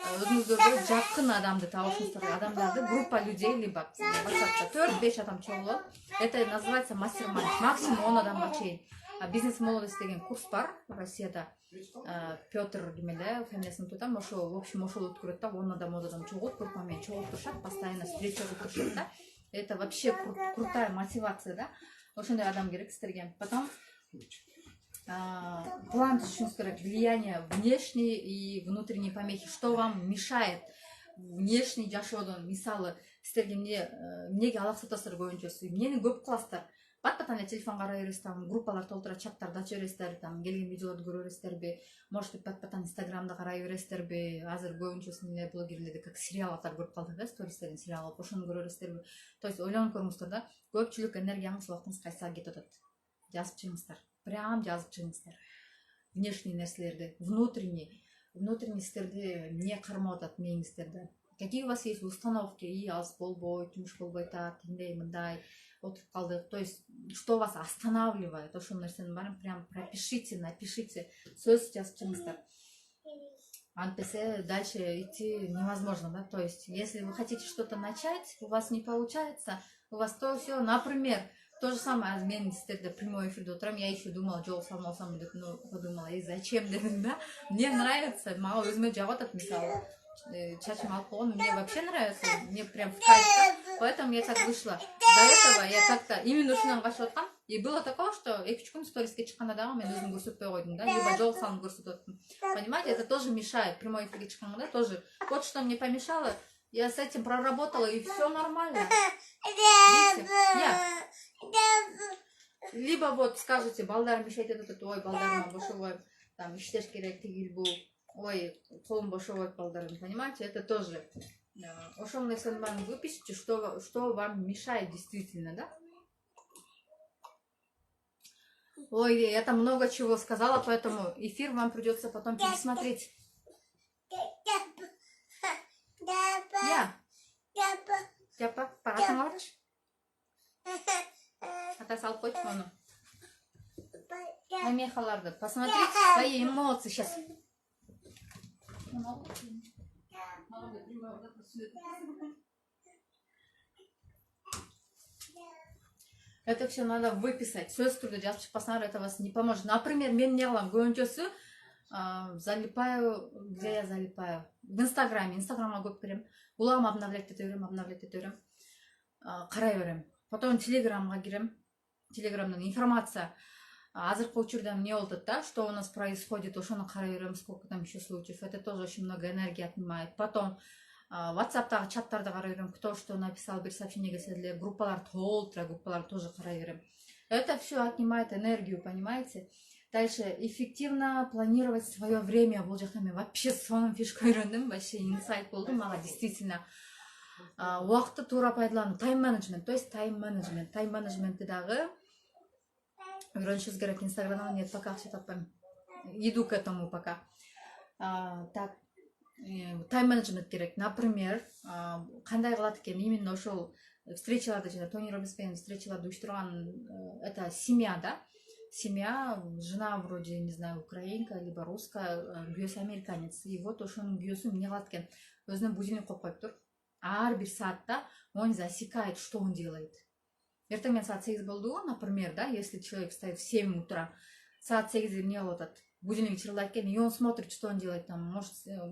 өзүңүздөргө жакын адамды табышыңыздар, адамдарды, группа людей, либо WhatsApp'та 4-5 адам чогулуп, это называется мастер-майнд. Максимум 10 адамга чейин. Бизнес молодость деген курс бар Россияда. Петр демеле, фамилиясын тутам, ошо, в общем, ошол өткөрөт да, 10 адам чогулуп, группа менен чогулуп турушат, постоянно встреча өткөрүшөт да. Это вообще крутая мотивация, да. Ошондой адам керек сиздерге. Потом план түзүшүңүз керек, влияние внешней и внутренней помехи. Что вам мешает внешний жашоодон? Мисалы, сиздерге эмнеге алаксатасыздар көбүнчөсү? Эмнени көп кыласыздар? Пат-паттан эле телефон карай бересиз, там группалар толтура, чаттарды ача бересиздер, там келген видеолорду көрө бересиздерби? Может, пат-паттан Инстаграмда карай бересиздерби? Азыр көбүнчөсү эле блогерлерди как сериалдар көрүп калдык да, стористерден сериал алып, ошону көрө бересиздерби? То есть ойлонуп көрүңүздөр да, көпчүлүк энергияңыз, убактыңыз кайсыга кетип атат? Жазып чыгыңыздар. Прям жазып чыгыңыздар. Внешний нерселерди, внутренний сиздерди эмне кармап атат мээңиздерди? Какие у вас есть установки? И аз болбойт, жумуш болбой атат, тиндей мындай отуруп калдык. То есть, что вас останавливает? Ошол нерсенин баарын прям пропишите, напишите, сөз жазып чыгыңыздар. Антпесе дальше идти невозможно, да? То есть, если вы хотите что-то начать, у вас не получается, у вас то все, например, То же самое, мен сіздерде прямой эфирде отырамын, я еще думала, жол салмасам деп, но подумала, зачем дедім да. Мне нравится, маған өзіме жағып мысалы, шашым алып қойған, мне вообще нравится, мне прям в кайф, да? Поэтому я так вышла. До этого я как-то именно ушынан қашып отқан, и было такое, что екі-үш күн сториске шыққанда дағы мен өзім көрсетпей қойдым, да, либо жол салып көрсетіп отырдым. Понимаете, это тоже мешает, прямой эфирге шыққанда тоже. Вот что мне помешало, я с этим проработала, и все нормально. Видите? Либо вот скажете, балдарым еще айтады, ой, балдарыма бошовой, там, иштеш керек тигил бу, ой, қолым бошовой балдарым, понимаете, это тоже. Ошол нерсени баарын выпишите, что вам мешает действительно, да? Ой, я там много чего сказала, поэтому эфир вам придется потом пересмотреть. Тяпа, пора помочь? Ата салып қойды оны. Мехаларды. Посмотрите свои эмоции сейчас. Это все надо выписать. Сөз түрде жазып шықпасаңдар, это вас не поможет. Например, мен не қыламын, көбінчесі залипаю, где я залипаю? В Инстаграме. Инстаграмға көп кіремін. Улагым обновлять ете беремін. Қарай беремін. Потом Телеграмға кірем. Телеграмдан информация. Азыркы учурда не болды, да, что у нас происходит, ошоны қарай беремін, сколько там еще случаев. Это тоже очень много энергии отнимает. Потом WhatsApp'тағы чаттарды қарай беремін. Кто что написал, бір сообщение келсе, группалар толтыра, группалар тоже қарай беремін. Это все отнимает энергию, понимаете? Дальше эффективно планировать свое время. Бұл жақта мен вообще соның фишка үйрендім, вообще инсайт болды маған действительно. Уақытты тура пайдалану, тайм-менеджмент, то есть тайм-менеджмент. Тайм-менеджментті үйренішіңіз керек. Инстаграмнан нет, пока все таппаймын. Иду к этому пока. Так, тайм-менеджмент керек. Например, қандай қылады екен, именно ошол встречаларды, Тони Роббинспен встречаларды уйыштырған, это семья, да? Семья, жена вроде, не знаю, украинка, либо русская, күйөөсү американец. И вот ошонун күйөөсү эмне кылат экен, өзүнө будильник коюп коюп туруп, ар бир саатта он засекает, что он делает. Эртең саат 8 болду, например, да, если человек встает в 7 утра, саат 8 эмне болуп атат, будильник чырылдайт экен, и он смотрит, что он делает, там,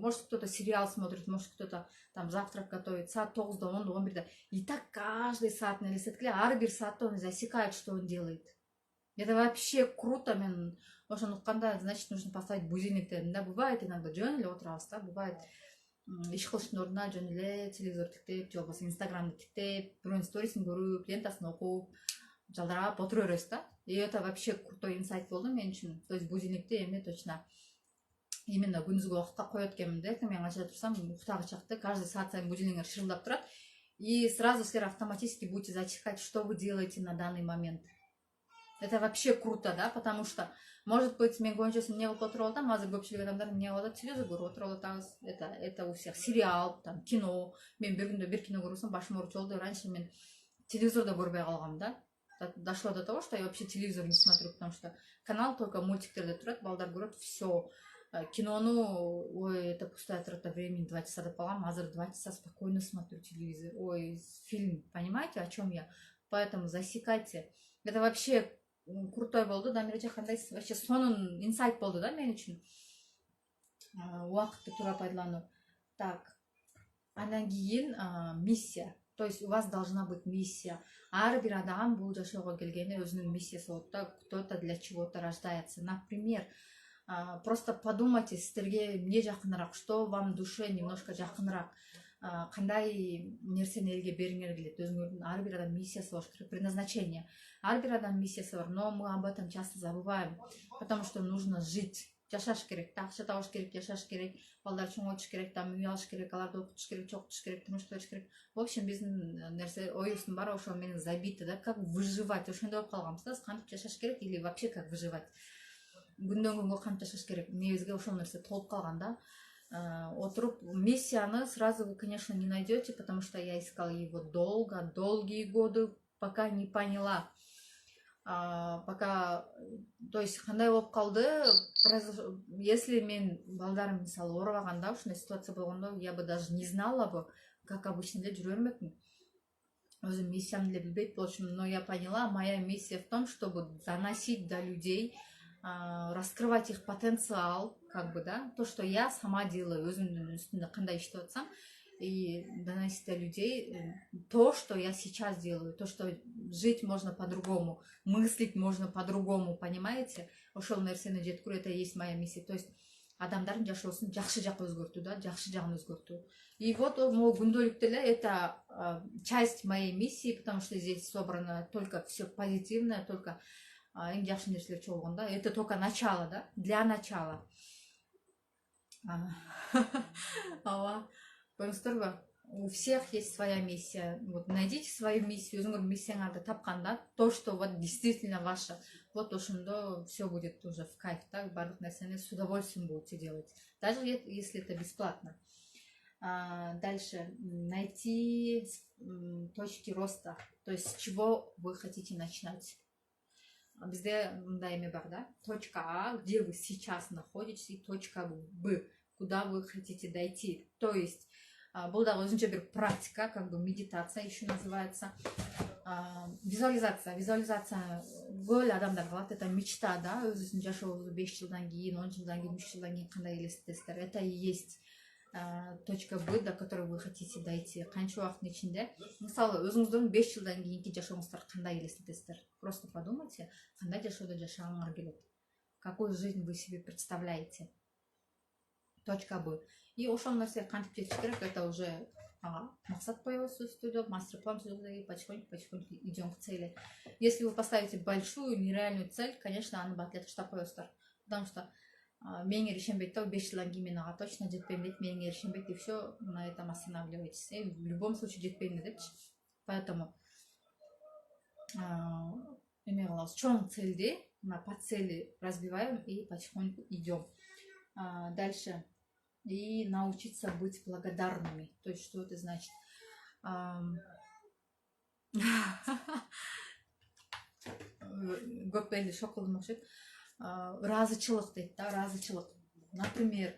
может кто-то сериал смотрит, может кто-то там завтрак готовит, саат 9-да, 10-да, 11-да, и так каждый саат элестеткиле, ар бир саатта он засекает, что он делает. Это вообще круто, мен ошону укканда, значит, нужно поставить будильник дедим, да, бывает иногда жөн эле отурабыз, да, бывает иш кылыштын ордуна жөн эле телевизор тиктеп, же болбосо инстаграмды тиктеп, бирөөнүн сторисин көрүп, лентасын окуп, жалдырап отура беребиз да. И это вообще крутой инсайт болду мен үчүн. То есть будильникти эми точно именно күндүзгү убакытка коет экенмин да, мен кача турсам, уктагы чакты каждый саат сайын будильниктер шырылдап турат, и сразу силер автоматически будете засекать, что вы делаете на данный момент. Это вообще круто, да, потому что, может быть, мен көбүнчөсү эмне кылып отуруп атам, азыр көпчүлүк адамдар эмне кылып атат, телевизор көрүп отуруп атабыз, это у всех, сериал, там, кино. Мен бир күндө бир кино көрсөм, башым ооруп жолду, раньше мен телевизордо көрбөй калгам, да. Дошло до того, что я вообще телевизор не смотрю, потому что канал только мультиктерде турат, балдар көрөт, все. Кинону, ой, это пустая трата времени, 2 часа деп калгам, азыр 2 часа спокойно смотрю телевизор, ой, фильм, понимаете, о чем я? Поэтому засекайте. Это вообще крутой болду, да, мирече кандайсыз, вообще сонун инсайт болду, да, мен үчүн. Убакытты туура пайдалануу. Так, андан кийин миссия. То есть у вас должна быть миссия. Ар бир адам бул жашоого келгенде өзүнүн миссиясы болот да, кто-то для чего-то рождается. Например, просто подумайте, сіздерге не жакыныраак, что вам душе немножко жакыныраак, кандай нерсени элге бергиңер келет. Өзүңөрдүн ар бир адам миссиясы болуш керек, предназначение. Ар бир адам миссиясы бар, но мы об этом часто забываем, потому что нужно жить. Жашаш керек, акча табыш керек, жашаш керек, балдар чоңойтуш керек, там үй алыш керек, аларды окутуш керек, чокутуш керек, турмуш кылыш керек. В общем, биздин нерсе оюбуздун баары ошол менен забито, да, как выживать, ошондой болуп калганбыз да, кантип жашаш керек или вообще как выживать. Күндөн күнгө кантип жашаш керек, негизги ошол нерсе толуп калган да. Отуруп миссияны сразу вы, конечно, не найдете, потому что я искала его долгие годы, пока не поняла. Пока, то есть, кандай болуп калды, если мен балдарым мисалы оорубаганда, ушундай ситуация болгондо, я бы даже не знала бы, как обычно эле жүрө бермекмин. өзім миссиямды деле билбейт болчумун, но я поняла, моя миссия в том, чтобы доносить до людей, раскрывать их потенциал, как бы, да, то, что я сама делаю, өзімнің үстінде кандай иштеп атсам, и доносить до людей то, что я сейчас делаю, то, что жить можно по-другому, мыслить можно по-другому, понимаете? Ошол нерсени жеткирүү, это и есть моя миссия. То есть адамдардын жашоосун жакшы жакка өзгөртүү, да, жакшы жагын өзгөртүү. И вот могу күндөлүк деле это часть моей миссии, потому что здесь собрано только все позитивное, только эң жакшы нерселер чогулган, да. Это только начало, да, для начала. Ооба, көрүңүздөрбү? У всех есть своя миссия. Вот найдите свою миссию, өзүңөрдүн миссияңарды тапканда, то, что вот действительно ваше, вот ошондо все будет уже в кайф, да, бардык нерсени с удовольствием будете делать, даже если это бесплатно. Дальше найти точки роста, то есть с чего вы хотите начинать. Бизде мындай эме бар, да, точка А, где вы сейчас находитесь, и точка Б, куда вы хотите дойти. То есть бул дагы өзүнчө бир практика, как бы медитация еще называется. Визуализация көп эле адамдар кылат, это мечта, да, өзүңүздүн жашооңузду 5 жылдан кийин, 10 жылдан кийин, 3 жылдан кийин кандай элестетесиздер. Это и есть точка Б, до которой вы хотите дойти. Канча убакыттын ичинде, мисалы, өзүңүздүн 5 жылдан кийинки жашооңузду кандай элестетесиздер? Просто подумайте, кандай жашоодо жашагыңар келет, какую жизнь вы себе представляете. Точка Б. И ошол нерсеге кантип жетиш керек, это уже максат коебуз өстүдө, мастер-план түзөбүз, и потихоньку идем к цели. Если вы поставите большую нереальную цель, конечно, аны батлет таштап коесуздар, потому что мээңе ишенбейт да, 5 жылдан кийин мен ага точно жетпейм дейт, мээңе ишенбейт, и все на этом останавливаетесь. И в любом случае жетпейм депчи. Поэтому эме кылабыз, чоң цельди по цели разбиваем и потихоньку идем. Дальше. И научиться быть благодарными. То есть, что это значит? Көп эле шок кылдым окшойт. Разычылык дейт да, разычылык. Например,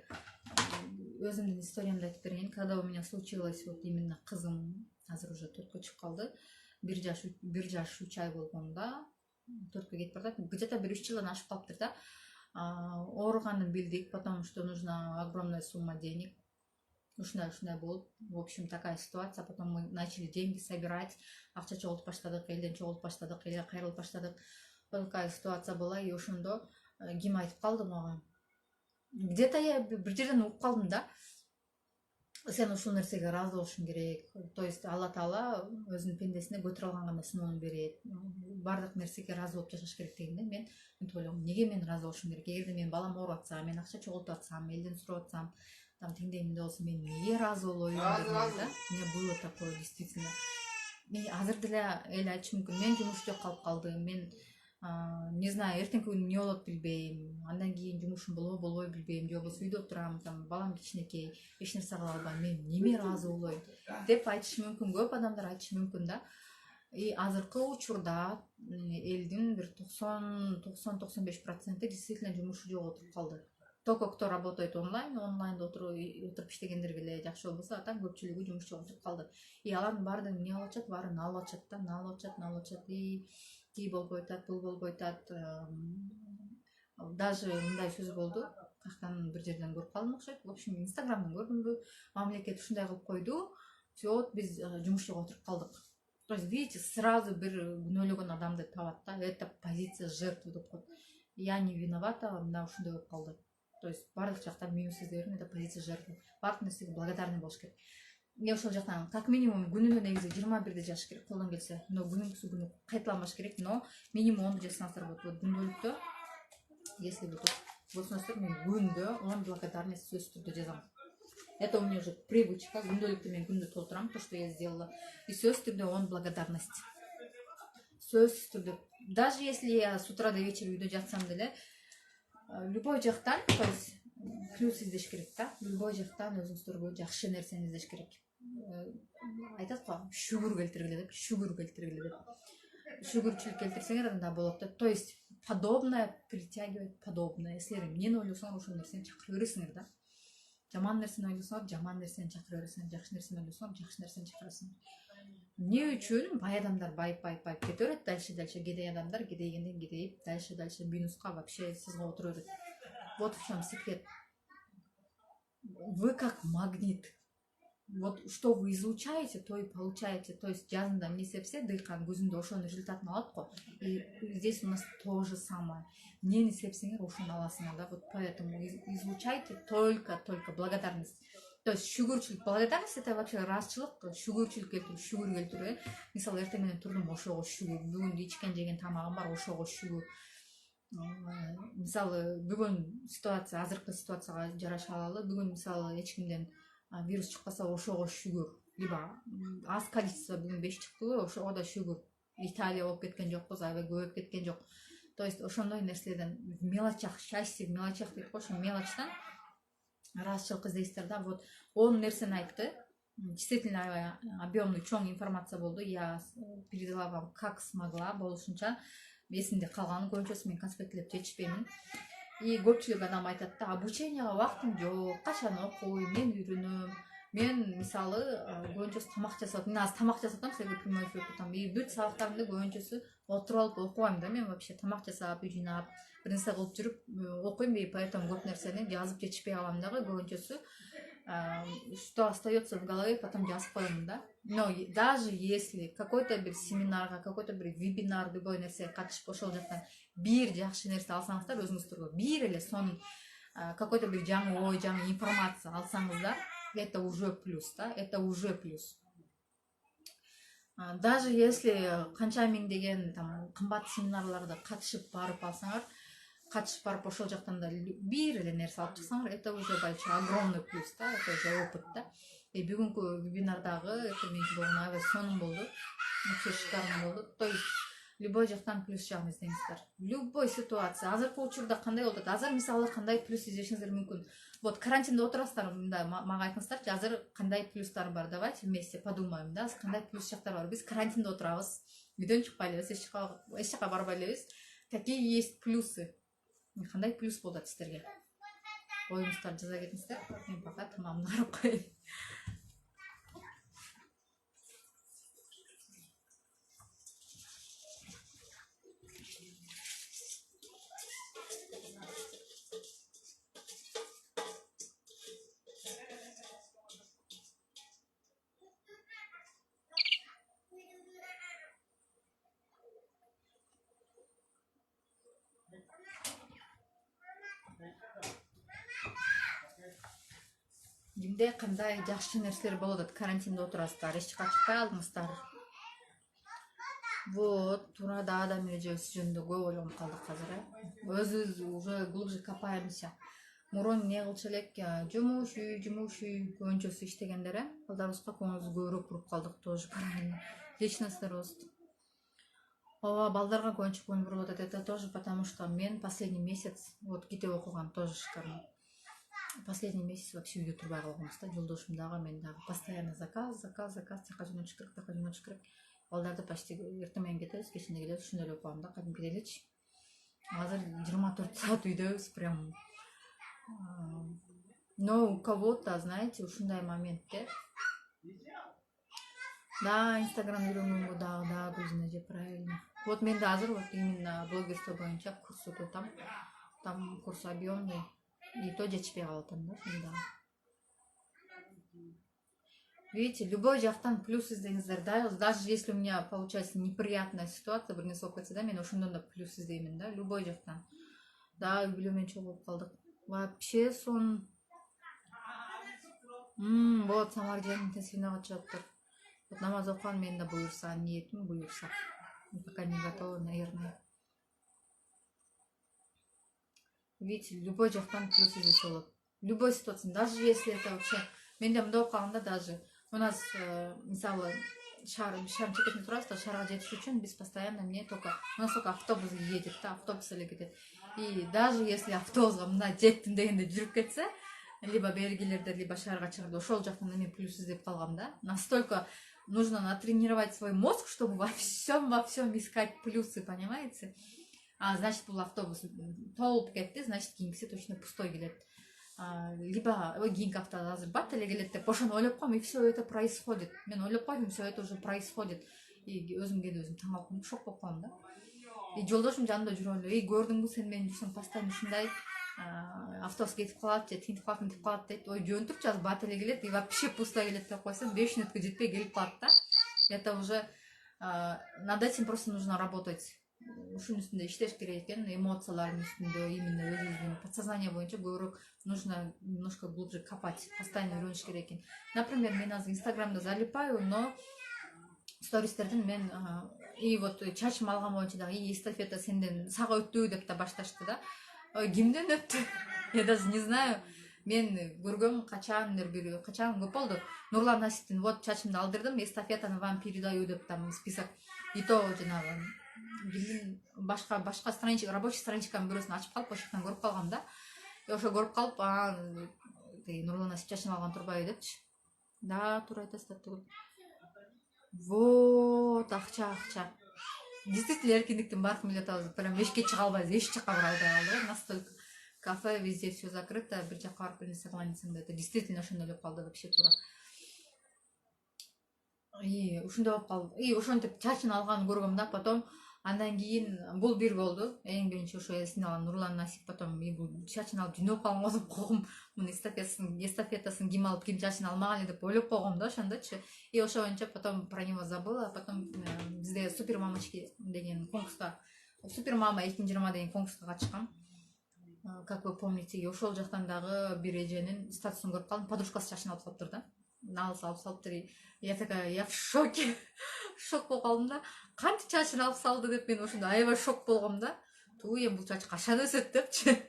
өзүмдүн историямды айтып берейин. Когда у меня случилось, вот именно кызым азыр уже 4-кө чыгып калды. 1 жаш 3 ай болгонда 4-кө кетип барат. Где-то 1-3 жылдан ашып калыптыр да. Ооруганын билдик, потому что нужна огромная сумма денег. Ушундай болуп, в общем, такая ситуация. Потом мы начали деньги собирать, акча чогултуп баштадык, элден чогултуп баштадык, элге кайрылып баштадык. Такая ситуация была, и ошондо ким айтып калды мага. Где-то я бир жерден угуп калдым да. Сен ушул нерсеге ыраазы болушуң керек. То есть Алла Таала өзүнүн пендесине көтөрө алган гана сыноон берет. Бардык нерсеге ыраазы болуп жашаш керек дегенде мен мынтип ойлогом, неге мен ыраазы болушум керек? Эгерде менин балам ооруп атса, мен акча чогултуп атсам, элден сурап атсам, там теңдейимде болсо, мен эмнеге ыраазы болбойм деп да. У меня было такое действительно. Мен азыр деле эл айтышы мүмкүн, мен жумуш жок калып калдым, мен не знаю, эртеңки күнү эмне болот билбейм, андан кийин жумушум болбой билбейм, же болбосо үйдө отурам, там балам кичинекей, эч нерсе кыла албайм, мен неме ыраазы болоюн деп айтышы мүмкүн, көп адамдар айтышы мүмкүн да. И азыркы учурда элдин бир 90-95% действительно жумушу жок отуруп калды. Только кто работает онлайнда отуруп иштегендерге эле жакшы болбосо, а так көпчүлүгү жумуш жок отуруп калды. И алардын баардыгы эмне алып атышат, баарын алып атышат, и tii болбой атат, бул болбой атат. Даже мындай сөз болду, каяктан бир жерден көрүп калдым окшойт. В общем, Инстаграмдан көрдүмбү, мамлекет ушундай кылып койду, все, биз жумуш жок отуруп калдык. То есть, видите, сразу бир күнөөлөгөн адамды табат да, это позиция жертвы деп коет. Я не виновата, мына ушундай болуп калды. То есть, бардык жактан минус издерин, это позиция жертвы. Бардык нерсеге благодарный болуш керек. Мен ошол жактан как минимум күнүнө негизи 21 жашаш керек, колдон келсе. Но күнүнкүсү күнү кайталанбаш керек, но минимум 10 жасаңыздар болот. Вот күндөлүктө, если вы тут болсоңуздар, мен күндө 10 благодарность сөзсүз түрдө жазам. Это у меня уже привычка. Күндөлүктө мен күндү толтурам, то, что я сделала. И сөзсүз түрдө 10 благодарность. Сөзсүз түрдө. Даже если я с утра до вечера үйдө жатсам деле, любой жактан, то есть плюс издеш керек да. Любой жактан өзүңүздөргө жакшы нерсени издеш керек. Айтат го, шүгүр келтиргиле деп. Шүгүрчүлүк келтирсеңер анда болот да. То есть подобное притягивает подобное. Силер эмнени ойлосоңор ошол нерсени чакыра бересиңер да. Жаман нерсени ойлосоңор, жаман нерсени чакыра бересиңер. Жакшы нерсени ойлосоңор, жакшы нерсени чакырасыңар. эмне үчүн бай адамдар байып кете берет, дальше кедей адамдар кедейгенден кедейип, дальше минуска вообще сызга отура берет. Вот в чем секрет. Вы как магнит. Вот что вы излучаете, то и получаете. То есть жазында эмне сепсе, дыйкан көзүндө ошонун результатын алат го. И здесь у нас то же самое. Эмнени сепсеңер ошону аласыңар да. Вот поэтому излучайте только благодарность. То есть шүгүрчүлүк, благодарность это вообще ыраазчылык, шүгүрчүлүк келтирүү, шүгүр келтирүү. Мисалы эртең менен турдум, ошого шүгүр. Бүгүн ичкен жеген тамагым бар, ошого шүгүр. Мисалы бүгүн ситуация, азыркы ситуацияга жараша алалы. Бүгүн мисалы эч кимден вирус чыкпаса, ошого шүгүр. Либо аз количество бүгүн 5 чыктыбы, ошого да шүгүр. Италия болуп кеткен жокпуз, аябай көбөйүп кеткен жок. То есть ошондой нерселерден в мелочах, счастье в мелочах дейт го, ошо мелочтан ыраазчылык издейсиздер да. Вот он нерсени айтты. Действительно аябай объемный, чоң информация болду. Я передала вам как смогла, болушунча эсимде калган, көбүнчөсү мен конспектлеп чечпеймин. И көпчүлүк адам айтат да, обученияга убактым жок, качан окуйм, мен үйрөнөм. Мен мисалы көбүнчөсү тамак жасап, мен азыр тамак жасап атам, силерге прямой эфир кылам. И бүт сабактарымды көбүнчөсү отуруп алып окубайм да, мен вообще тамак жасап, үй жыйнап, бир нерсе кылып жүрүп окуйм, и поэтому көп нерсени жазып жетишпей калам дагы көбүнчөсү. Что остается в голове, потом жазып коем да. Но даже если какой-то бир семинарга, какой-то бир вебинар, любой нерсеге катышып ошол жактан бир жакшы нерсе алсаңыздар, өзүңүздөргө бир эле сонун какой-то бир жаңы ой, жаңы информация алсаңыздар, это уже плюс, да, это уже плюс. Даже если канча миңдеген там кымбат семинарларда катышып барып алсаңар, катышып барып ошол жактан да бир эле нерсе алып чыксаңар, это уже большой огромный плюс, да, это уже опыт, да. И бүгүнкү вебинардагы болгон аябай сонун болду, вообще шикарный болду. То есть любой жактан плюс жагын издеңиздер. Любой ситуация. Азыркы учурда кандай болуп атат? Азыр мисалы кандай плюс издешиңиздер мүмкүн. Вот карантинде отурасыздар, мында мага айтыңыздарчы, азыр кандай плюстар бар? Давайте вместе подумаем, да, кандай плюс жактар бар. Биз карантинде отурабыз, үйдөн чыкпай элебиз, эч жака барбай элебиз. Какие есть плюсы? Кандай плюс болот сиздерге? Оюңуздар жаза кетиңиздер. Мен пока тамамды карап коеюн. Кимде кандай жакшы нерселер болуп атат? Карантинде отурасыздар, эч жака чыкпай алдыңыздар. Вот, туура да адам эрежеси жөнүндө көп ойлонуп калдык азыр. Өзүбүз уже глубже копаемся. Мурун эмне кылчу элек? Жумуш үй, көбүнчөсү иштегендер, балдарыбызга көңүлүбүз көбүрөөк буруп калдык, тоже правильно. Личностный рост. Ооба, балдарга көбүнчө көңүл буруп атат. Это тоже потому, что мен последний месяц, вот китеп окуган тоже шикарно. Последний месяц вообще үйдө турбай калганбыз да, жолдошум дагы, мен дагы постоянно заказ, тияка жөнөтүш керек. Балдарды почти эртең менен кетебиз, кечинде келебиз, ушундай эле окугам да, кадимки элечи. Азыр 24 саат үйдөбүз, прям. Но у кого-то, знаете, ушундай моментте. Да, Инстаграм үйрөнгөнгө дагы көзүнө же, правильно. Вот мен да азыр вот именно блогерство боюнча курс өтүп атам. Там курс объемный. И то жетишпей калып атам да, ошондо. Видите, любой жактан плюс издеңиздер, да, даже если у меня получается неприятная ситуация, бир нерсе болуп кетсе да, мен ошондон да плюс издеймин, да, любой жактан. Да, үй бүлөмөн чогуу болуп калдык. Вообще сон. Вот Самаржан интенсивно катышаптыр. Вот намаз окуган, мен да буюрса, ниетим буюрса. Пока не готова, наверное. Видите, любой жактан плюс издесе болот. Любой ситуация, даже если это вообще, мен да мындай окуганда даже у нас мисалы шаар чекетинде турабыз да, шаарга жетиш үчүн биз постоянно только у нас только автобус едет, да, автобус эле кетет. И даже если автобуска мына жеттим дегенде жүрүп кетсе, либо бергилерде, либо шаарга чыгарды, ошол жактан мен плюс издеп калгам, да. Настолько нужно натренировать свой мозг, чтобы во всем искать плюсы, понимаете? Значит, бул автобус толуп кетти, значит, кийинкиси точно пустой келет. либо кийинки аптада азыр бат эле келет деп ошону ойлоп коем, и все это происходит. Мен ойлоп койдум, все это уже происходит. И өзүм келип өзүм таң калып шок болуп калдым да. И жолдошум жанымда жүрүп эле, эй көрдүңбү сен менин жүрсөм постоянно ушундай автобус кетип калат же тинтип калат мынтип калат дейт. Ой жөн турчу азыр бат эле келет и вообще пустой келет деп койсом 5 мүнөткө жетпей келип калат да. Это уже над этим просто нужно работать. Ушунун үстүндө иштеш керек экен, эмоциялардын үстүндө, именно өзүбүздүн подсознание боюнча көбүрөөк нужно немножко глубже копать, постоянно үйрөнүш керек экен. Например, мен азыр инстаграмда залипаю, но стористердин мен и вот чачым алган боюнча дагы эстафета сенден сага өттү деп да башташты да. Ой кимден өттү? Я даже не знаю. Мен көргөм качандыр бир качан көп болду. Нурлан Насиптин вот чачымды алдырдым, эстафетаны вам передаю деп там список. И то жанагы кимдин башка страничка, рабочий страничканын бирөөсүн ачып калып ошоктон көрүп калгам да. Ошо көрүп калып, Нурлан Насип чачын алган турбайбы депчи. Да, туура айтасыз деп түгүл. Вот, акча. Действительно эркиндиктин баркын билет атабыз. Прям эчке чыга албайбыз, эч жака бара албай, настолько кафе везде все закрыто, бир жака барып бир нерсе кылайын да, это действительно ошондой болуп калды вообще туура. И ушундай болуп калды. И ошентип чачын алганын көргөм да, потом андан кийин бул бир болду. Эң биринчи ошо эсине алган Нурлан Насип, потом бул чачын алып жөнөп калганга деп койгом. Мунун эстафетасын ким алып, ким чачын алмаган эле деп ойлоп койгом да ошондочу. И ошо боюнча потом про него забыла, потом бизде супер мамочки деген конкурска, супер мама 2020 деген конкурска катышкам. Как вы помните, и ошол жактан дагы бир эженин статусун көрүп калдым, подружкасы чачын алып салыптыр да. Алып салыптыр. Я такая, я в шоке. Шок болуп калдым да. Кантип чачын алып салды деп мен ошондо аябай шок болгом да. Туу эми бул чач качан өсөт депчи.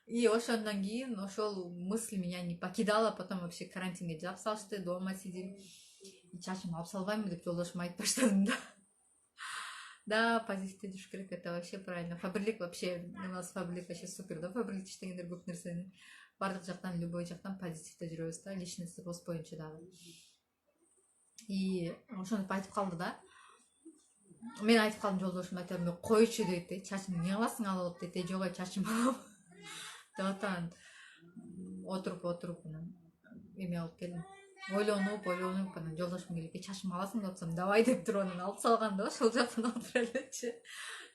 И ошондон кийин ошол мысль меня не покидала, потом вообще карантинге жаап салышты, дома сидим. И чачымды алып салбаймбы деп жолдошума айтып баштадым да. Да, позитивде жүрүш керек, это вообще правильно. Фабрлик вообще, у нас Фабрлик вообще супер, да, Фабрлик иштегендер көп нерсени бардык жактан, любой жактан позитивде жүрөбүз да, личностный рост боюнча дагы. И ошентип айтып калды да. Мен айтып калдым жолдошума, айтам, койчу дейт, чачымды эмне кыласың алып дейт, жок чачым алам деп атам. Отуруп эме алып келдим. Ойлонуп, анан жолдошум келип, чачымды аласың деп атсам, давай деп туруп анан алып салган да, ошол жактан отура элечи.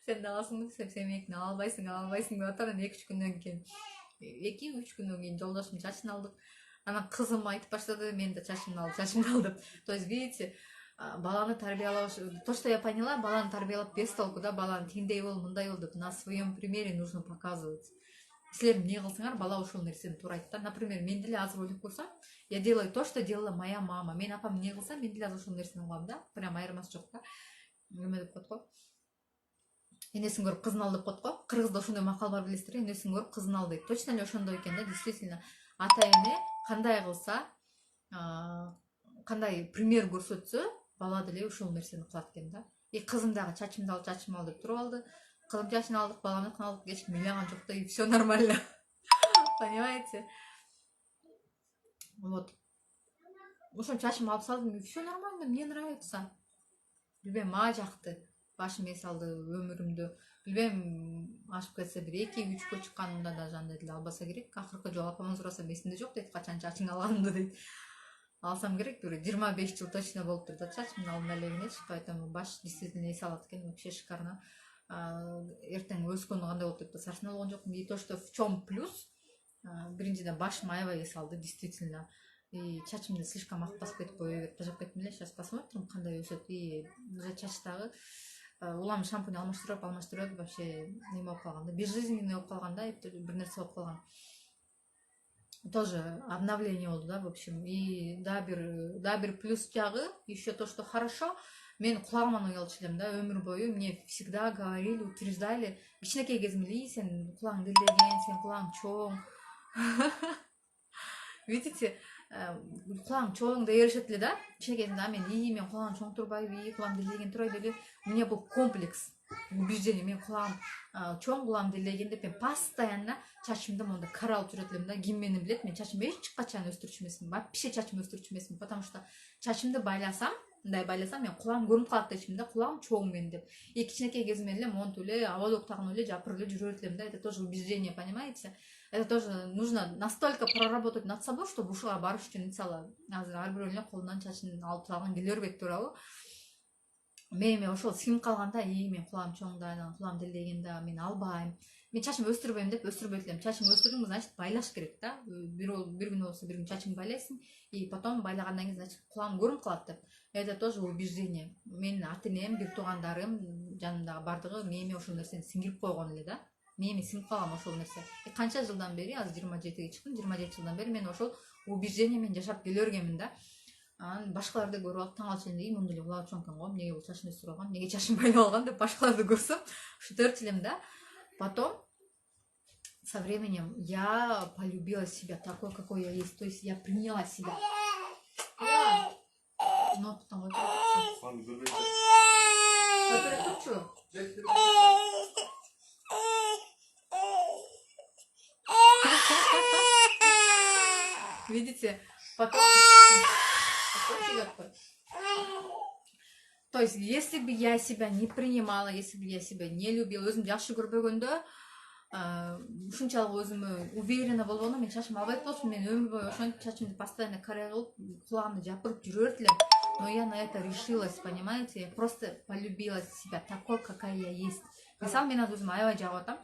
Сен аласың десем, сен меникini ала албайсың деп атам. 2-3 күндөн кийин жолдошум чачын алдык. Анан кызым айтып баштады, мен да чачымды ал деп. То есть, видите, баланы тарбиялаш, то, что я поняла, баланы тарбиялап без толку, да, баланы тиндей бол, мындай бол деп на своем примере нужно показывать. Силер эмне кылсаңар, бала ошол нерсени туура айтты. Например, мен деле азыр ойлоп койсом, я делаю то, что делала моя мама. Мен апам эмне кылса, мен деле азыр ошол нерсени кылам да. Прям айырмасы жок да. Эме деп коет го. Энесин көрүп кызын ал деп коет го. Кыргызда ошондой макал бар билесиздер, энесин көрүп кызын ал дейт. Точно эле ошондой экен да, действительно. Ата эне кандай кылса, кандай пример көрсөтсө, бала деле ушул нерсени кылат экен да. И кызым дагы чачымды ал деп туруп алды. Кызым чачын алдык, баланыкын алдык, эч ким ыйлаган жок да, и все нормально. Понимаете? Вот. Ошон чачымды алып салдым, и все нормально, мне нравится. Билбейм, мага жакты. Башым эс алды өмүрүмдө. Билбейм, ашып кетсе бир 2-3кө чыкканымда да андай деле албаса керек. Акыркы жолу апаман сурасам эсимде жок дейт, качан чачың алганымды дейт. Алсам керек, бир 25 жыл точно болуптур да чачымды албай элегенечи, поэтому баш действительно эс алат экен, вообще шикарно. Эртең өскөндө кандай болот деп да сарсын болгон жокмун. И то, что в чем плюс, биринчиден башым аябай эс алды, действительно. И чачымды слишком ак басып кетип койбойт, тажап кеттим эле, сейчас посмотрим кандай өсөт. И чачтагы улам шампунь алмаштырып вообще неме болуп калган да, безжизненный болуп калган да, бир нерсе болуп калган. Тоже обновление болду да, в общем. И да бир плюс жагы, еще то, что хорошо, мен кулагыман уялчу элем да, өмүр бою мне всегда говорили, утверждали, кичинекей кезимде, сен кулагың делдеген, сен кулагың чоң. Видите, кулагың чоң деп беришет эле да. Кичинекейимде мен мен кулагым чоң турбайбы, кулагым делдеген турбайбы эле. У меня был комплекс, убеждение, мен кулагым чоң, кулагым делдеген деп мен постоянно чачымды монда кара алып жүрөт элем да. Ким мени билет, мен чачымды эч качан өстүрчү эмесмин, вообще чачымды өстүрчү эмесмин, потому что чачымды байласам, мындай байласам мен кулагым көрүнүп калат деп ичимде, кулагым чоң менин деп. И кичинекей кезимден эле монтип эле абалок тагынып эле жапырып эле жүрө берет элем да. Это тоже убеждение, понимаете? Это тоже нужно настолько проработать над собой, чтобы ушуга барыш үчүн. Мисалы азыр ар бирөөнүн эле колунан чачын алып салган келе бербейт, туурабы? Мен ошол сиңип калганда, мен кулагым чоң да, кулагым делдеген да, мен албайм. Мен чачымды өстүрбөйм деп өстүрбөйт элем. Чачыңды өстүрдүңбү, значит байлаш керек да. Бир күн болсо бир күн чачыңды байлайсың, и потом байлагандан кийин значит кулагым көрүнүп калат деп. Это тоже убеждение. Менин ата-энем, бир туугандарым, жанымдагы бардыгы мээме ошол нерсени сиңирип койгон эле да. Мээме сиңип калган ошол нерсе. Канча жылдан бери, азыр 27-ге чыктым, 27 жылдан бери мен ошол убеждение менен жашап келе бергенмин да. Анан башкаларды көрүп алып таң калып элем, мындай эле кулагы чоң экен го, эмнеге бул чачын өстүрүп алган, эмнеге чачын байлап алган деп башкаларды көрсөм, шутөрт элем да. Потом со временем я полюбила себя такой, какой я есть. То есть я приняла себя. Но потом видите, потом... То есть, если бы я себя не принимала, если бы я себя не любила, өзүмдү жакшы көрбөгөндө, ушунчалык өзүмө уверена болгондо мен чачым албайт болчумун. Мен өмүр бою ошентип чачымды постоянно карай кылып, кулагымды жапырып жүрө берет элем. Но я на это решилась, понимаете? Я просто полюбила себя такой, какая я есть. Мисалы, мен азыр өзүмө аябай жагып атам.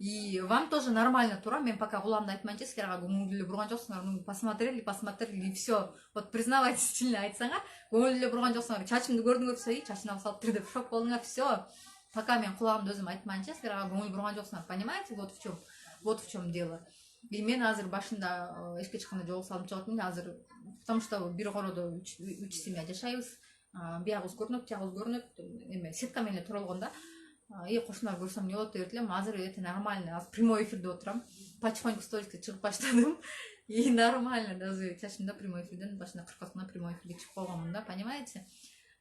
И вам тоже нормально, тура. Мен пока кулагымды айтмайынча, силерге көңүл эле бурган жоксуңар. Ну, посмотрели, и все. Вот признавайтесь, чынын айтсаңар, көңүл эле бурган жоксуңар. Чачымды көрдүңөрсө, чачын алып салыптыр деп шок болдуңар. Все. Пока мен кулагымды өзүм айтмайынча, силерге көңүл бурган жоксуңар. Понимаете? Вот в чем дело. И мен азыр башында эшикке чыкканда жол салып чыгатмын. Азыр потому что бир кородо 3 семья жашайбыз. Биягыбыз көрүнөт, жагыбыз көрүнөт. Эме сетка менен туралган да. И кошуналар көрсөм эмне болот деп элем. Азыр это нормально. Азыр прямой эфирде отурам. Потихоньку сториске чыгып баштадым. И нормально. Даже чачымда прямой эфирден башында 40 прямой эфирге чыгып койгонмун да, понимаете?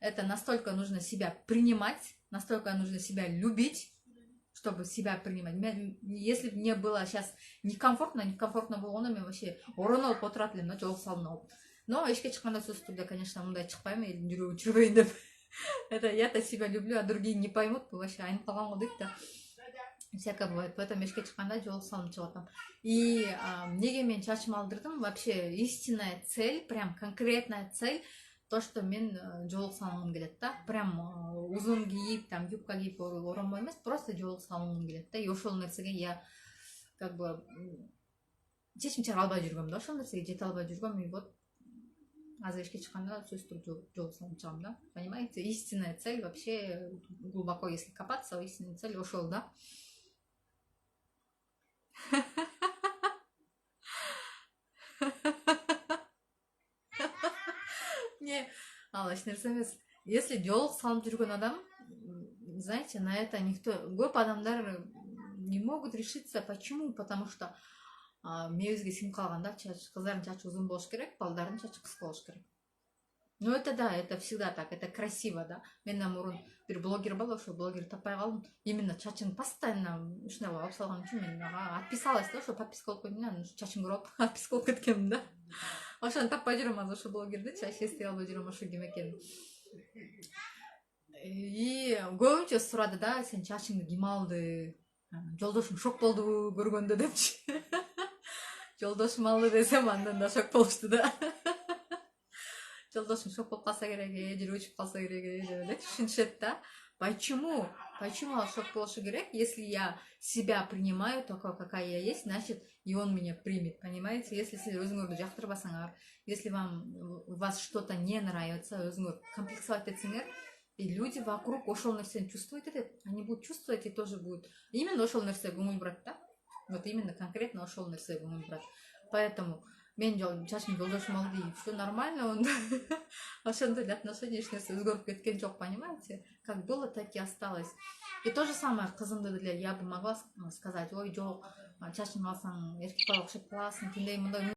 Это настолько нужно себя принимать, настолько нужно себя любить, чтобы себя принимать. Если бы мне было сейчас некомфортно болгондо мен вообще оронолуп отурат элем да, жол салынып. Но эшикке чыкканда сөзсүз түрдө, конечно, мындай чыкпайм, элдин жүрөгү чүрбөйүн деп. Это я-то себя люблю, а другие не поймут, вообще айнып калган го дейт да. Всякое бывает. Поэтому эшикке чыкканда жол салынып чыгып атам. И эмнеге мен чачым алдырдым? Вообще истинная цель, прям конкретная цель, то, что мен жолук салынгым келет да. Прям узун кийип, там юбка кийип оронбой эмес, просто жолук салынгым келет да. И ошол нерсеге я как бы чечим чыгара албай жүргөм да, ошол нерсеге жете албай жүргөм. И вот азыр эшикке чыкканда сөзсүз түрдө жол салып чыгам да. Понимаете? Истинная цель вообще глубоко, если копаться, истинная цель ошол да. Не, алаш нерсе эмес. Если жолук салып жүргөн адам, знаете, на это никто, көп адамдар не могут решиться. Почему? Потому что мебизге сиңип калганда кыздардын чачы узун болуш керек, балдардын чачы кыска болуш керек. Ну это да, это всегда так, это красиво, да. Менден мурун бир блогер бар, ошол блогерди таппай калдым. Именно чачын постоянно ушундай алып салган үчүн мен отписалась да, ошо подписка болуп койдум, анан чачын көрүп алып отписка болуп кеткенмин да. Ошону таппай жүрөм азыр, ошо блогерди чач эстей албай жүрөм, ошо ким экенин. И көбүнчө сурады да, сен чачыңды ким алды? Жолдошуң шок болдубу көргөндө депчи. Жолдошум алды десем, андан да шок болушту да. Жолдошум шок болуп калса керек, жүрөгү учуп калса керек деп эле түшүнүшөт да. Почему? Почему шок болушу керек? Если я себя принимаю такой, какая я есть, значит, и он меня примет, понимаете? Если силер өзүңөрдү жактырбасаңар, если у вас что-то не нравится, өзүңөр комплексовать этсеңер, и люди вокруг ошол нерсени чувствовать этет, они будут чувствовать и тоже будут именно ошол нерсе көңүл бурат да. Вот именно конкретно ошол нерсе көңүл бурат. Поэтому мен чачым жолдошум алды, и все нормально, он ошондой эле отношения эч нерсе өзгөрүп кеткен жок, понимаете? Как было, так и осталось. И то же самое кызымды деле я бы могла сказать: ой, жок, чачыңды алсаң эркек бала окшоп каласың, тиндей мындай.